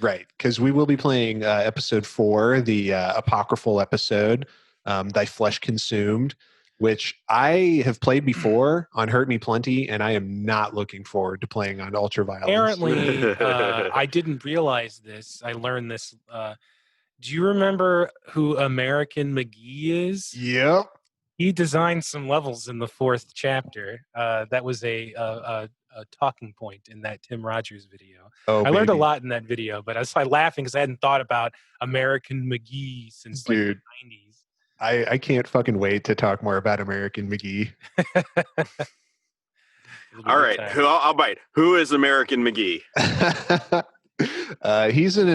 Right, because we will be playing episode 4, the apocryphal episode, Thy Flesh Consumed, which I have played before on Hurt Me Plenty, and I am not looking forward to playing on Ultraviolence. Apparently, I didn't realize this. I learned this. Do you remember who American McGee is? Yep. He designed some levels in the 4th chapter. That was a talking point in that Tim Rogers video. Oh, I learned a baby. lot in that video, but I was laughing because I hadn't thought about American McGee since like the 90s. I can't fucking wait to talk more about American McGee. All right, I'll bite. Who is American McGee? He's an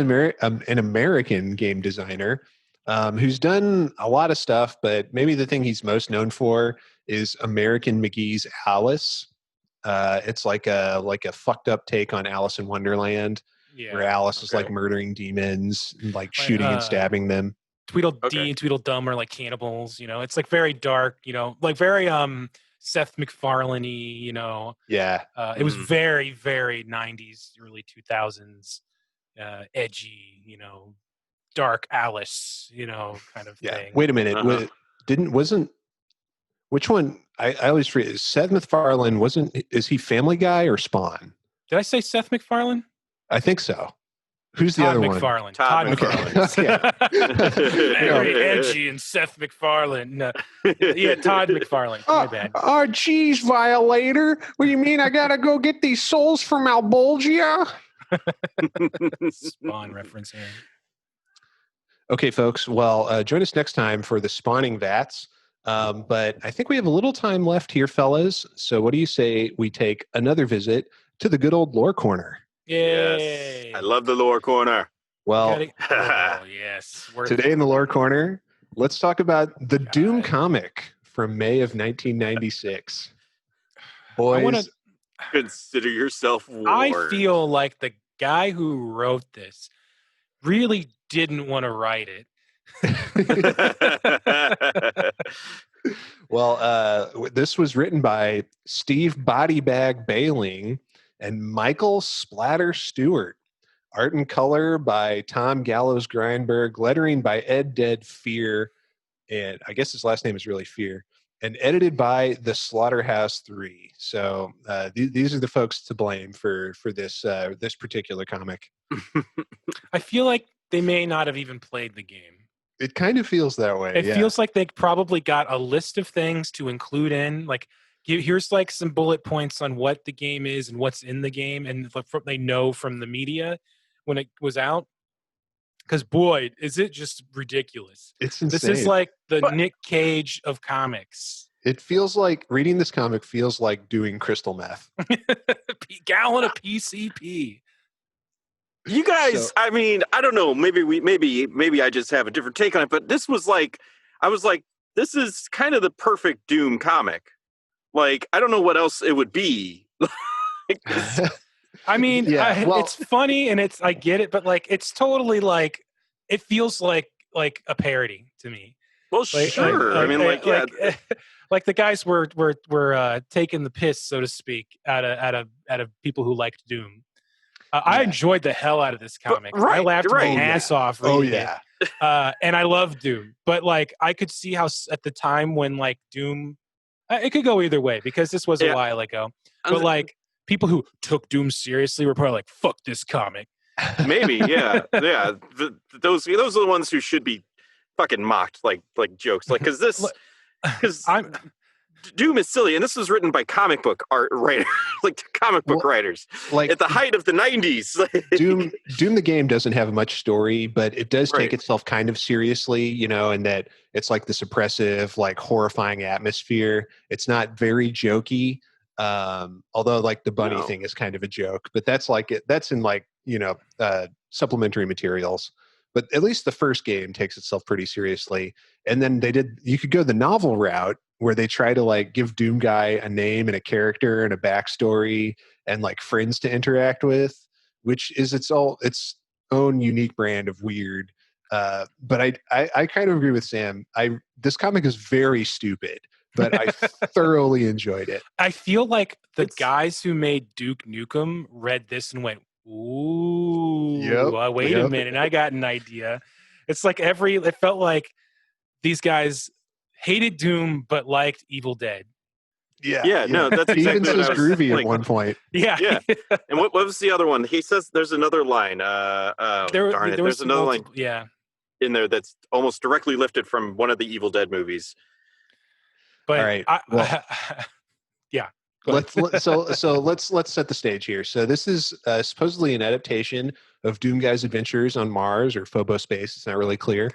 American game designer who's done a lot of stuff, but maybe the thing he's most known for is American McGee's Alice. It's like a fucked up take on Alice in Wonderland, where Alice is like murdering demons and like shooting and stabbing them. Tweedledee and Tweedledum are like cannibals, you know. It's like very dark, you know, like very Seth MacFarlane-y, you know. Yeah. It was very, very 90s, early 2000s, edgy, you know, dark Alice, you know, kind of thing. Wait a minute. Which one? I always forget. Seth MacFarlane is he Family Guy or Spawn? Did I say Seth MacFarlane? I think so. Who's the Todd other McFarlane. one? Todd McFarlane. Very edgy and Seth MacFarlane. Yeah, Todd McFarlane. My bad. Oh, geez, violator. What do you mean I gotta go get these souls from Albolgia? Spawn reference here. Okay, folks. Well, join us next time for the spawning vats. But I think we have a little time left here, fellas. So what do you say we take another visit to the good old lore corner? Yay. Yes, I love the lore corner. Well, yes. Today in the lore corner, let's talk about the Doom comic from May of 1996. Boys, I want to consider yourself warned. I feel like the guy who wrote this really didn't want to write it. Well, this was written by Steve Bodybag Bailing and Michael Splatter Stewart. Art and color by Tom Gallows Grindberg. Lettering by Ed Dead Fear. And I guess his last name is really Fear. And edited by the Slaughterhouse 3. So these are the folks to blame for this particular comic. I feel like they may not have even played the game. It kind of feels that way. It feels like they probably got a list of things to include in, like, here's like some bullet points on what the game is and what's in the game, and they know from the media when it was out. Because boy, is it just ridiculous! It's insane. This is like the Nick Cage of comics. It feels like reading this comic feels like doing crystal meth. Gallon of PCP. You guys, I mean, I don't know. Maybe I just have a different take on it. But this was like, I was like, this is kind of the perfect Doom comic. Like, I don't know what else it would be. I mean, it's funny and I get it, but like, it's totally like, it feels like a parody to me. Well, sure. I mean, like the guys were taking the piss, so to speak, out of people who liked Doom. I enjoyed the hell out of this comic. I laughed my ass off reading it. And I love Doom. But like, I could see how at the time when like Doom, it could go either way because this was a while ago. But like, people who took Doom seriously were probably like, "Fuck this comic." Maybe, yeah. Those are the ones who should be fucking mocked, like jokes, like because Doom is silly, and this was written by comic book art writers, like comic book writers, like at the height of the 90s. Doom the game doesn't have much story, but it does take itself kind of seriously, you know, and that it's like this oppressive, like horrifying atmosphere. It's not very jokey, although like the bunny thing is kind of a joke, but that's in like, you know, supplementary materials. But at least the first game takes itself pretty seriously. And then you could go the novel route where they try to like give Doom Guy a name and a character and a backstory and like friends to interact with, which is its own unique brand of weird. But I kind of agree with Sam. This comic is very stupid, but I thoroughly enjoyed it. I feel like the guys who made Duke Nukem read this and went, "Ooh, wait a minute, I got an idea." It's like it felt like these guys hated Doom but liked Evil Dead. Yeah. No, that's exactly even what says groovy at one point. Yeah. And what was the other one? He says there's another line. There's another line. Yeah. In there that's almost directly lifted from one of the Evil Dead movies. But all right. let's set the stage here. So this is supposedly an adaptation of Doomguy's adventures on Mars or Phobos space. It's not really clear.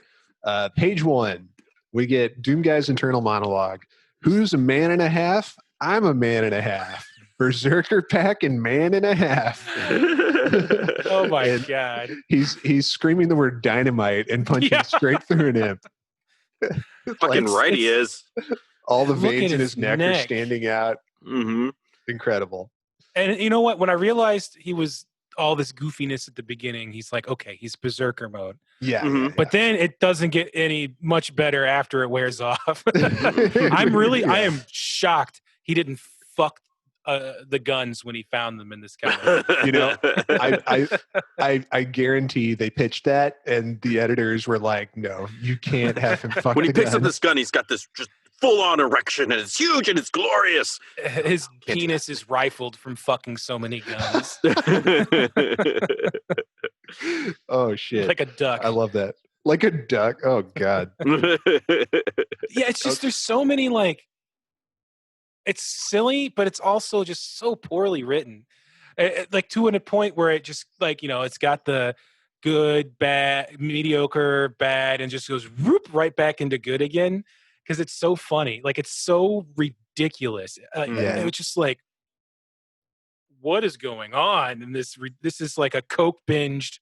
Page 1, we get Doomguy's internal monologue. Who's a man and a half? I'm a man and a half. Berserker pack and man and a half. Oh my God. He's screaming the word dynamite and punching straight through an imp. Fucking right he is. All the veins in his neck are standing out. Mm-hmm. Incredible. And you know what? When I realized he was all this goofiness at the beginning, he's like, okay, he's berserker mode. Yeah. Mm-hmm. But then it doesn't get any much better after it wears off. I am shocked he didn't fuck the guns when he found them in this comic. You know, I guarantee they pitched that and the editors were like, no, you can't have him fuck when he the picks gun. up this gun, he's got this just full-on erection and it's huge and it's glorious. His penis is rifled from fucking so many guns. Oh shit. Like a duck. I love that. Like a duck. Oh God. Yeah, it's just there's so many like it's silly, but it's also just so poorly written. Like to a point where it just like, you know, it's got the good, bad, mediocre, bad, and just goes whoop right back into good again because it's so funny. Like it's so ridiculous. It's just like, what is going on? And this is like a coke binged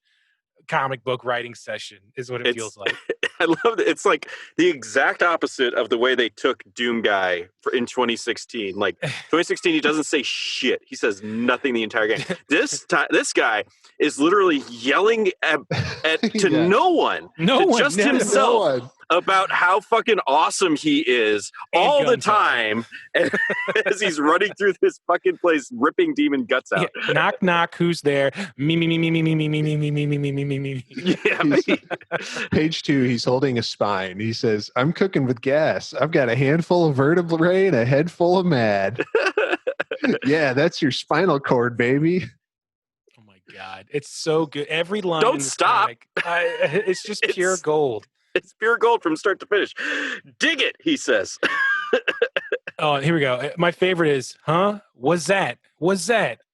comic book writing session is what it feels like. I love it. It's like the exact opposite of the way they took Doom Guy in 2016. Like 2016, he doesn't say shit. He says nothing the entire game. This guy is literally yelling at to no one, just himself, about how fucking awesome he is all the time as he's running through this fucking place, ripping demon guts out. Yeah. Knock, knock. Who's there? Me. Yeah, me. Page 2, he's holding a spine. He says, I'm cooking with gas. I've got a handful of vertebrae and a head full of mad. Yeah, that's your spinal cord, baby. Oh my God. It's so good. Every line. Don't stop. Comic, it's just pure gold. It's pure gold from start to finish. Dig it, he says. Oh, here we go. My favorite is, what's that?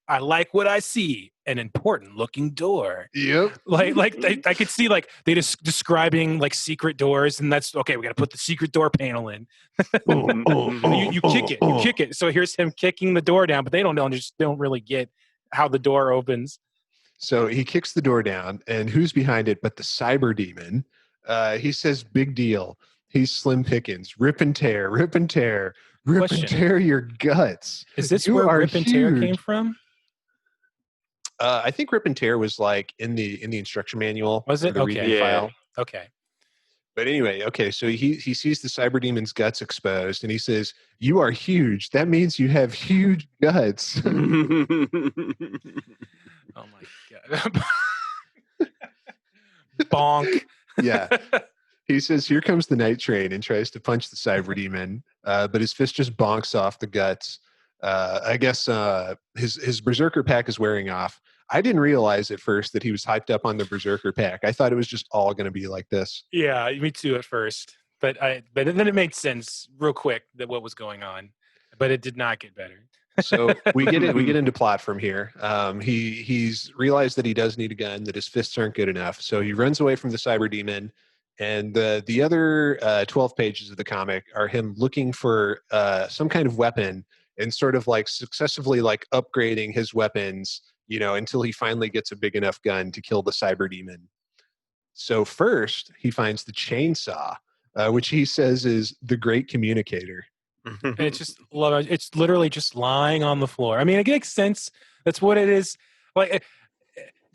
I like what I see. An important looking door. Yep. I could see like they just describing like secret doors, and that's okay. We got to put the secret door panel in. You kick it. So here's him kicking the door down, but they don't really get how the door opens. So he kicks the door down, and who's behind it but the cyber demon? He says, "Big deal. He's Slim Pickens. Rip and tear, rip and tear, rip and tear your guts." Is this where Rip and Tear came from? I think Rip and Tear was like in the instruction manual. Was it? Okay. File. Okay. But anyway, okay, so he sees the cyber demon's guts exposed, and he says, "You are huge. That means you have huge guts." Oh my God. Bonk. Yeah. He says, "Here comes the night train," and tries to punch the cyber demon, but his fist just bonks off the guts. I guess his berserker pack is wearing off. I didn't realize at first that he was hyped up on the berserker pack. I thought it was just all going to be like this. Yeah, me too at first. But then it made sense real quick that what was going on. But it did not get better. So we get into plot from here. He's realized that he does need a gun, that his fists aren't good enough. So he runs away from the cyber demon. And the other 12 pages of the comic are him looking for some kind of weapon and sort of like successively like upgrading his weapons, you know, until he finally gets a big enough gun to kill the cyber demon. So first he finds the chainsaw, which he says is the great communicator. And it's literally just lying on the floor. I mean, it makes sense. That's what it is. Like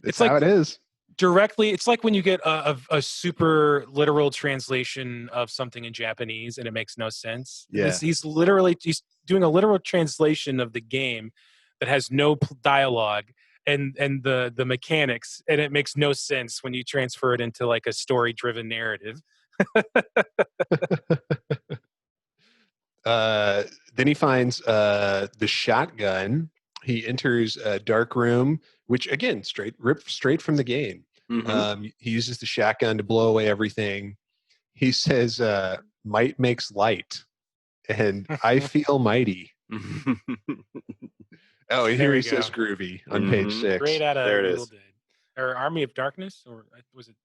it's like how it is. Directly, it's like when you get a super literal translation of something in Japanese and it makes no sense. Yeah. He's doing a literal translation of the game that has no dialogue and the mechanics, and it makes no sense when you transfer it into like a story-driven narrative. Then he finds the shotgun. He enters a dark room, which again, ripped straight from the game. Mm-hmm. He uses the shotgun to blow away everything. He says, "Might makes light," and I feel mighty. Oh, and There here he we go. says groovy on page 6. Straight out of There it Evil is. Dead. Or Army of Darkness? Or was it?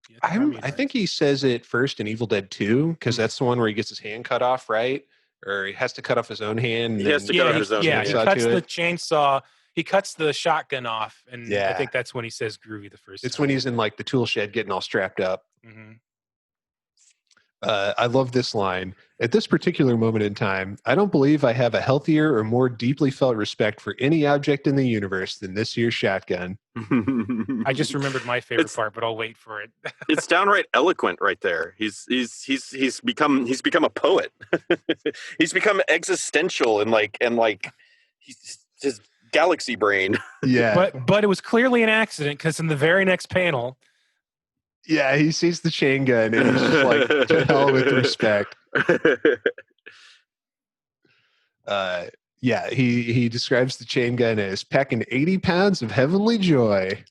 Yeah, I think he says it first in Evil Dead 2, because that's the one where he gets his hand cut off, right? Or he has to cut off his own hand. He has to cut off his own hand. He cuts the chainsaw. He cuts the shotgun off, and I think that's when he says groovy the first time. It's when he's in like the tool shed getting all strapped up. Mm-hmm. I love this line. At this particular moment in time, I don't believe I have a healthier or more deeply felt respect for any object in the universe than this year's shotgun. I just remembered my favorite part, but I'll wait for it. It's downright eloquent right there. He's become a poet. He's become existential and he's his galaxy brain. Yeah. But it was clearly an accident, because in the very next panel, yeah, he sees the chain gun and he's just like, to hell with respect. Yeah, he describes the chain gun as packing 80 pounds of heavenly joy.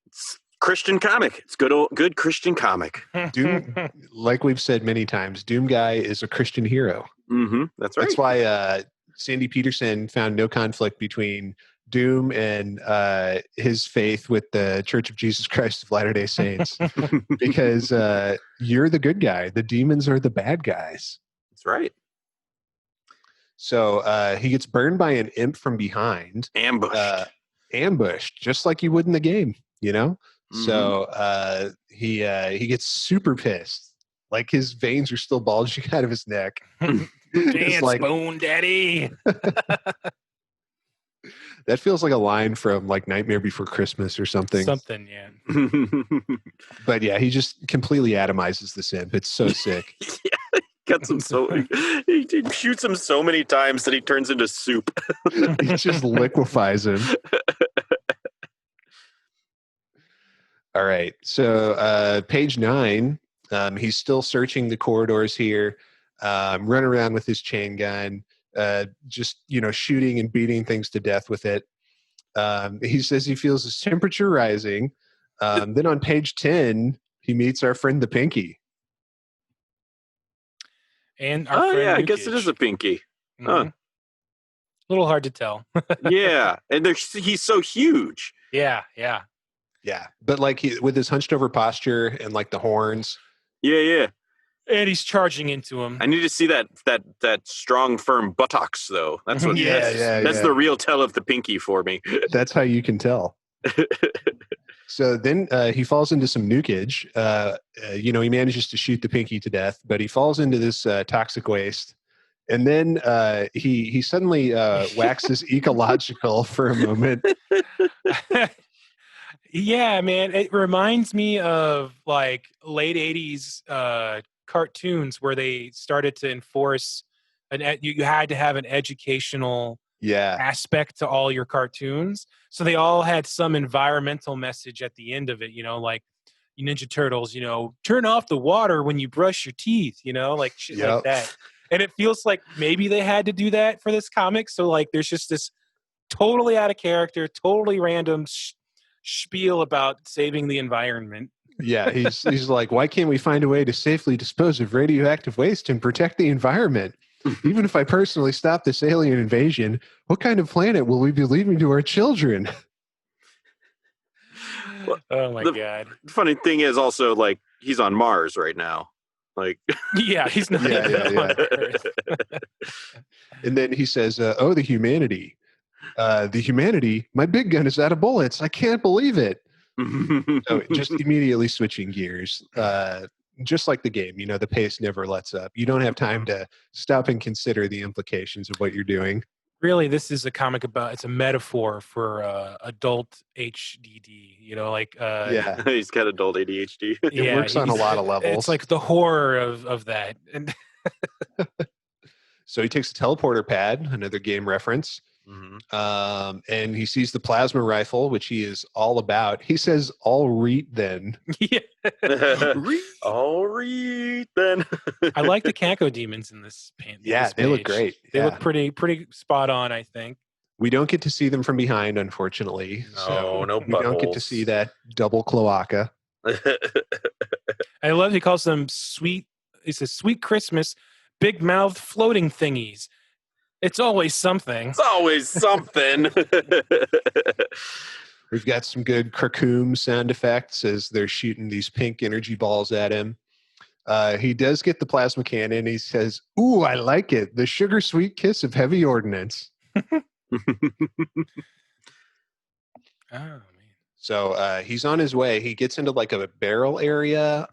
It's Christian comic. It's good Christian comic. Doom, like we've said many times, Doom Guy is a Christian hero. Mm-hmm. That's right. That's why Sandy Peterson found no conflict between Doom and his faith with the Church of Jesus Christ of Latter-day Saints, because you're the good guy. The demons are the bad guys. That's right. So he gets burned by an imp from behind. Ambushed, just like you would in the game, you know? Mm-hmm. So he gets super pissed. Like his veins are still bulging out of his neck. Dance, like, Bone Daddy. That feels like a line from like Nightmare Before Christmas or something. Something, yeah. But yeah, he just completely atomizes the imp. It's so sick. Yeah, cuts him he shoots him so many times that he turns into soup. He just liquefies him. All right. So page 9, he's still searching the corridors here, running around with his chain gun. Just, shooting and beating things to death with it. He says he feels his temperature rising. Then on page 10, he meets our friend the Pinky. And our friend I guess it is a Pinky. Mm-hmm. Huh. A little hard to tell. Yeah, and he's so huge. Yeah. But like with his hunched over posture and like the horns. Yeah. And he's charging into him. I need to see that strong, firm buttocks, though. That's what. That's the real tell of the Pinky for me. That's how you can tell. So then he falls into some nukage. He manages to shoot the Pinky to death, but he falls into this toxic waste. And then he suddenly waxes ecological for a moment. Yeah, man. It reminds me of like late 80s cartoons where they started to enforce you had to have an educational aspect to all your cartoons. So they all had some environmental message at the end of it, like Ninja Turtles, turn off the water when you brush your teeth, like shit like that. And it feels like maybe they had to do that for this comic. So like there's just this totally out of character, totally random spiel about saving the environment. Yeah, he's like, why can't we find a way to safely dispose of radioactive waste and protect the environment? Even if I personally stop this alien invasion, what kind of planet will we be leaving to our children? Oh my God. The funny thing is also like he's on Mars right now. Like yeah, he's not on Earth. And then he says, the humanity. The humanity, my big gun is out of bullets. I can't believe it. So just immediately switching gears, just like the game, the pace never lets up. You don't have time to stop and consider the implications of what you're doing. Really, this is a comic it's a metaphor for adult HDD, he's got adult ADHD. It works on a lot of levels. It's like the horror of that. So he takes a teleporter pad, another game reference. Mm-hmm. And he sees the plasma rifle, which he is all about. He says, "All right then." Yeah. All right then. I like the Kanko demons in this paint. Yeah, they look great. They look pretty spot on, I think. We don't get to see them from behind, unfortunately. No we don't get to see that double cloaca. I love he calls them sweet. He says, "Sweet Christmas, big mouth floating thingies. It's always something. It's always something. We've got some good Krakoom sound effects as they're shooting these pink energy balls at him. He does get the plasma cannon. He says, "Ooh, I like it. The sugar sweet kiss of heavy ordnance." Oh, man. So he's on his way. He gets into like a barrel area,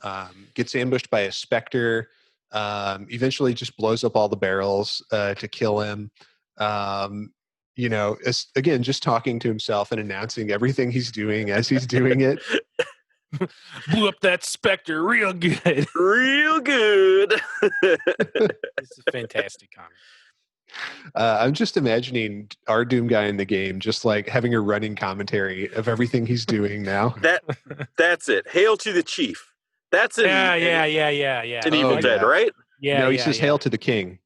gets ambushed by a specter, eventually just blows up all the barrels to kill him. Again, just talking to himself and announcing everything he's doing as he's doing it. Blew up that specter real good. Real good. It's a fantastic comic. I'm just imagining our Doom guy in the game just like having a running commentary of everything he's doing now. That's it. Hail to the chief. That's it. Yeah. It's an Evil Dead, right? Yeah. No, he says hail to the king.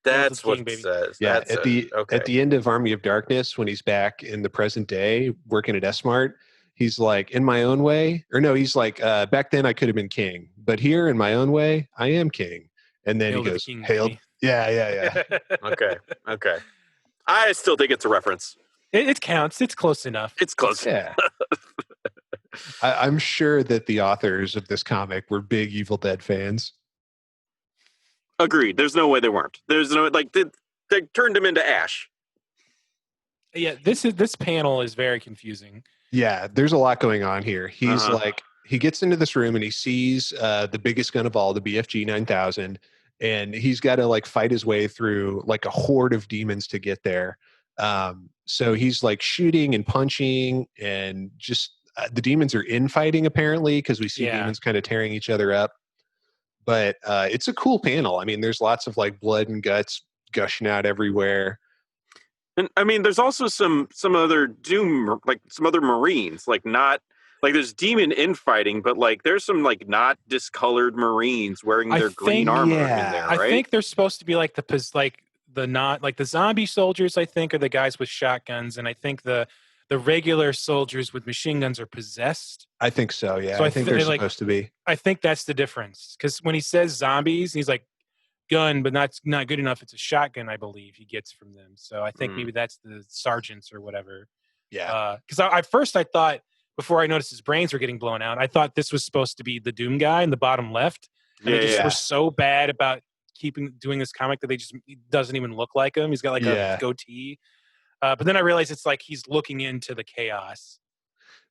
That's what it says. Yeah, at the end of Army of Darkness, when he's back in the present day working at S-Mart, he's like, in my own way, or no, he's like, back then I could have been king, but here in my own way, I am king. And then he goes, hail. Yeah. Okay. I still think it's a reference. It counts. It's close enough. It's close. Yeah. I'm sure that the authors of this comic were big Evil Dead fans. Agreed. There's no way they weren't. There's no they turned him into Ash. Yeah, this panel is very confusing. Yeah, there's a lot going on here. He's like, he gets into this room and he sees the biggest gun of all, the BFG 9000, and he's got to like fight his way through like a horde of demons to get there. So he's like shooting and punching, and just the demons are infighting apparently, because we see demons kind of tearing each other up. But it's a cool panel. I mean, there's lots of like blood and guts gushing out everywhere. And I mean, there's also some other Doom, like some other Marines, like not like there's demon infighting, but like there's some like not discolored Marines wearing their green armor in there, right? I think they're supposed to be like the zombie soldiers, I think, are the guys with shotguns, and I think the regular soldiers with machine guns are possessed. I think so, yeah. So I think they're supposed to be. I think that's the difference. Because when he says zombies, he's like, gun, but not good enough. It's a shotgun, I believe, he gets from them. So I think maybe that's the sergeants or whatever. Yeah. Because at first I thought, before I noticed his brains were getting blown out, I thought this was supposed to be the Doom guy in the bottom left. And they just were so bad about doing this comic that he doesn't even look like him. He's got like a goatee. But then I realized it's like he's looking into the chaos.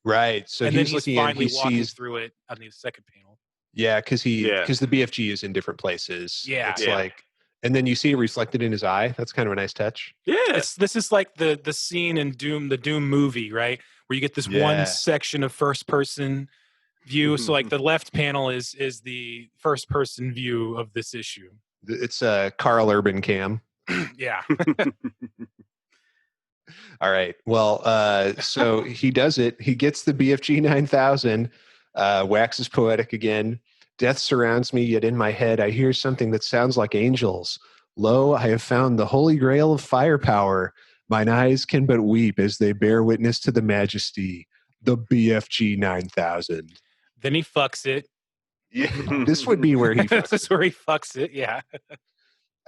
Right. So and he's then looking finally and he walking sees through it on the second panel. Yeah, because the BFG is in different places. Yeah. It's like, and then you see it reflected in his eye. That's kind of a nice touch. Yeah. This is like the scene in Doom, the Doom movie, right? Where you get this one section of first person view. So like the left panel is the first person view of this issue. It's a Carl Urban cam. Yeah. All right. Well, so he does it. He gets the BFG 9000, waxes poetic again. Death surrounds me, yet in my head I hear something that sounds like angels. Lo, I have found the holy grail of firepower. Mine eyes can but weep as they bear witness to the majesty, the BFG 9000. Then he fucks it. Yeah, this would be where he fucks This is where he fucks it, yeah.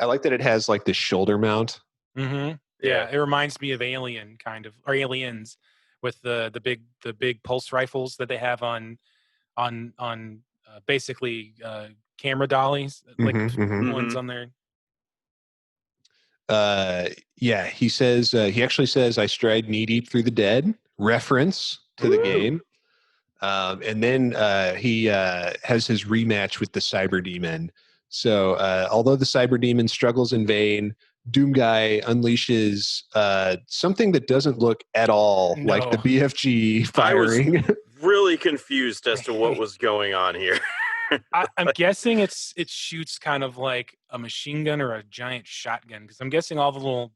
I like that it has like the shoulder mount. Mm-hmm. Yeah, it reminds me of Alien, kind of, or Aliens, with the big pulse rifles that they have on basically camera dollies, like ones on there. Yeah, he says he actually says, "I stride knee deep through the dead." Reference to the game. And then he has his rematch with the Cyber Demon. So although the Cyber Demon struggles in vain, Doom Guy unleashes something that doesn't look at all like the BFG firing. I was really confused as to what was going on here. I'm guessing it shoots kind of like a machine gun or a giant shotgun, because I'm guessing all the little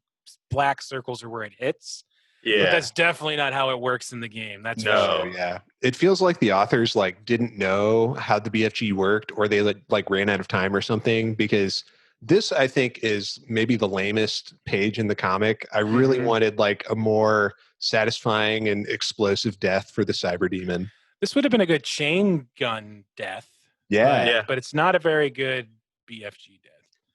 black circles are where it hits. Yeah, but that's definitely not how it works in the game. That's Yeah. It feels like the authors like didn't know how the BFG worked, or they like ran out of time or something, because this, I think, is maybe the lamest page in the comic. I really wanted like a more satisfying and explosive death for the Cyber Demon. This would have been a good chain gun death. Yeah. But it's not a very good BFG death.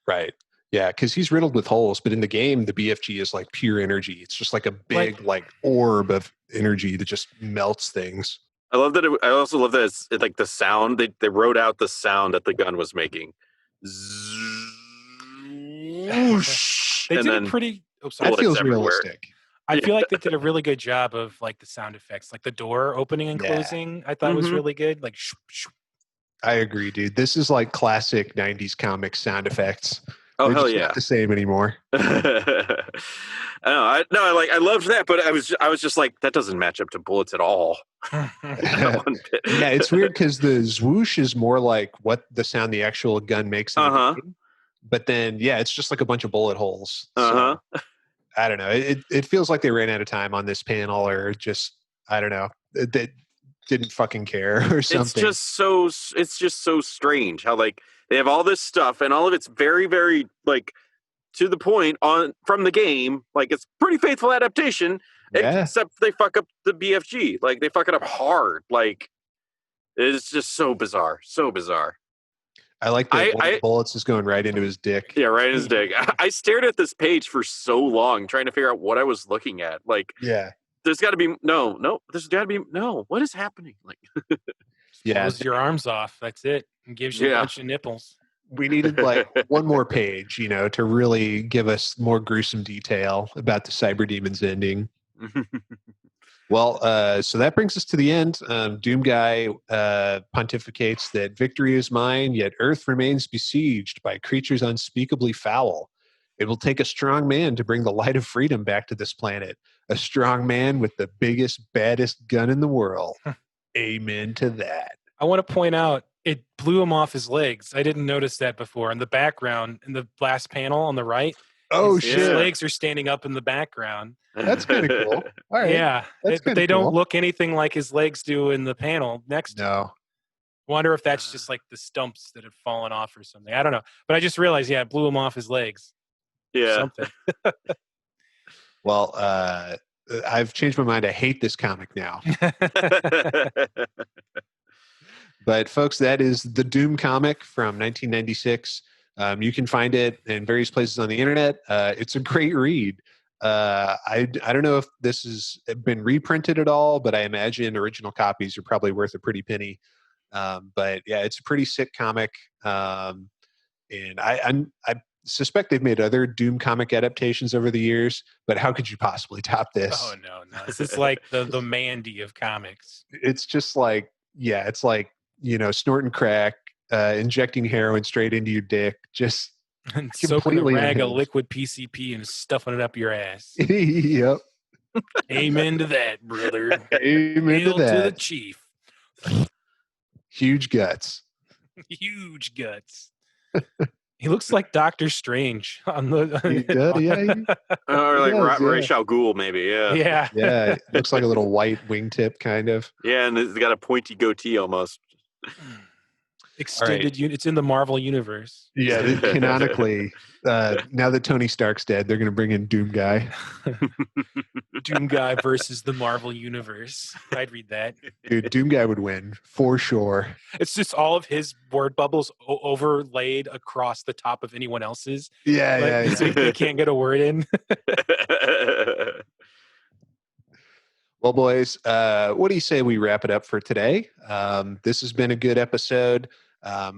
Right. Yeah, because he's riddled with holes, but in the game, the BFG is like pure energy. It's just like a big like orb of energy that just melts things. I love that. I also love that it's like the sound. They wrote out the sound that the gun was making. They and did a then pretty. Oh, sorry. That bullets feels everywhere. realistic. I feel like they did a really good job of like the sound effects, like the door opening and closing. I thought was really good. Like, I agree, dude. This is like classic '90s comic sound effects. Oh, They're hell just yeah. not the same anymore. I loved that, but I was just like, that doesn't match up to bullets at all. Yeah, it's weird because the zwoosh is more like what the sound the actual gun makes in the game. But then, it's just like a bunch of bullet holes. So, I don't know. It feels like they ran out of time on this panel, or just, I don't know, they didn't fucking care or something. It's just so strange how like they have all this stuff and all of it's very, very like to the point from the game. Like it's pretty faithful adaptation, except they fuck up the BFG. Like they fuck it up hard. Like it's just so bizarre. So bizarre. I like that one of the bullets is going right into his dick. Yeah, right in his dick. I stared at this page for so long trying to figure out what I was looking at. Like, there's got to be what is happening? Like, blows your arms off. That's it. And gives you a bunch of nipples. We needed like one more page, to really give us more gruesome detail about the Cyber Demons ending. Well, so that brings us to the end. Doom Guy pontificates that victory is mine, yet Earth remains besieged by creatures unspeakably foul. It will take a strong man to bring the light of freedom back to this planet. A strong man with the biggest, baddest gun in the world. Amen to that. I want to point out, it blew him off his legs. I didn't notice that before. In the background, in the last panel on the right, his legs are standing up in the background. That's kind of cool. All right. Yeah, they don't look anything like his legs do in the panel next to him. Wonder if that's just like the stumps that have fallen off or something. I don't know. But I just realized, it blew him off his legs. Yeah. Something. Well, I've changed my mind. I hate this comic now. But folks, that is the Doom comic from 1996. You can find it in various places on the internet. It's a great read. I don't know if this has been reprinted at all, but I imagine original copies are probably worth a pretty penny. But it's a pretty sick comic. And I suspect they've made other Doom comic adaptations over the years, but how could you possibly top this? Oh, no. This is like the Mandy of comics. It's just like, it's like, snorting crack, injecting heroin straight into your dick, just and soaking a rag of liquid PCP and stuffing it up your ass. Yep. Amen to that, brother. Amen to that. To the chief. Huge guts. Huge guts. He looks like Doctor Strange on the. Or like Ra's al Ghul, maybe. Yeah. Yeah. It looks like a little white wingtip, kind of. Yeah, and it's got a pointy goatee almost. Extended it's in the Marvel universe. Yeah, canonically, now that Tony Stark's dead, they're going to bring in Doom Guy. Doom Guy versus the Marvel universe. I'd read that. Dude, Doom Guy would win for sure. It's just all of his word bubbles overlaid across the top of anyone else's. Yeah. So they can't get a word in. Well, boys, what do you say we wrap it up for today? This has been a good episode.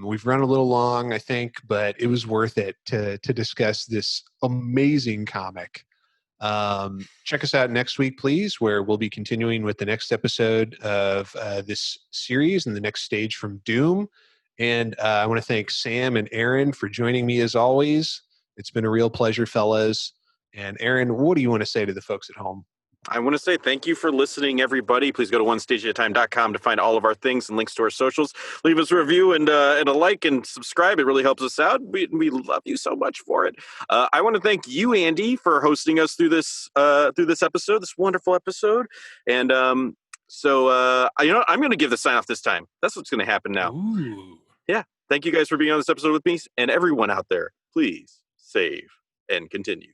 We've run a little long, I think, but it was worth it to discuss this amazing comic. Check us out next week, please, where we'll be continuing with the next episode of this series and the next stage from Doom. And I want to thank Sam and Aaron for joining me as always. It's been a real pleasure, fellas. And Aaron, what do you want to say to the folks at home? I want to say thank you for listening, everybody. Please go to onestageatatime.com to find all of our things and links to our socials. Leave us a review and a like and subscribe. It really helps us out. We love you so much for it. I want to thank you, Andy, for hosting us through this episode, this wonderful episode. And I'm going to give the sign off this time. That's what's going to happen now. Ooh. Yeah. Thank you guys for being on this episode with me, and everyone out there. Please save and continue.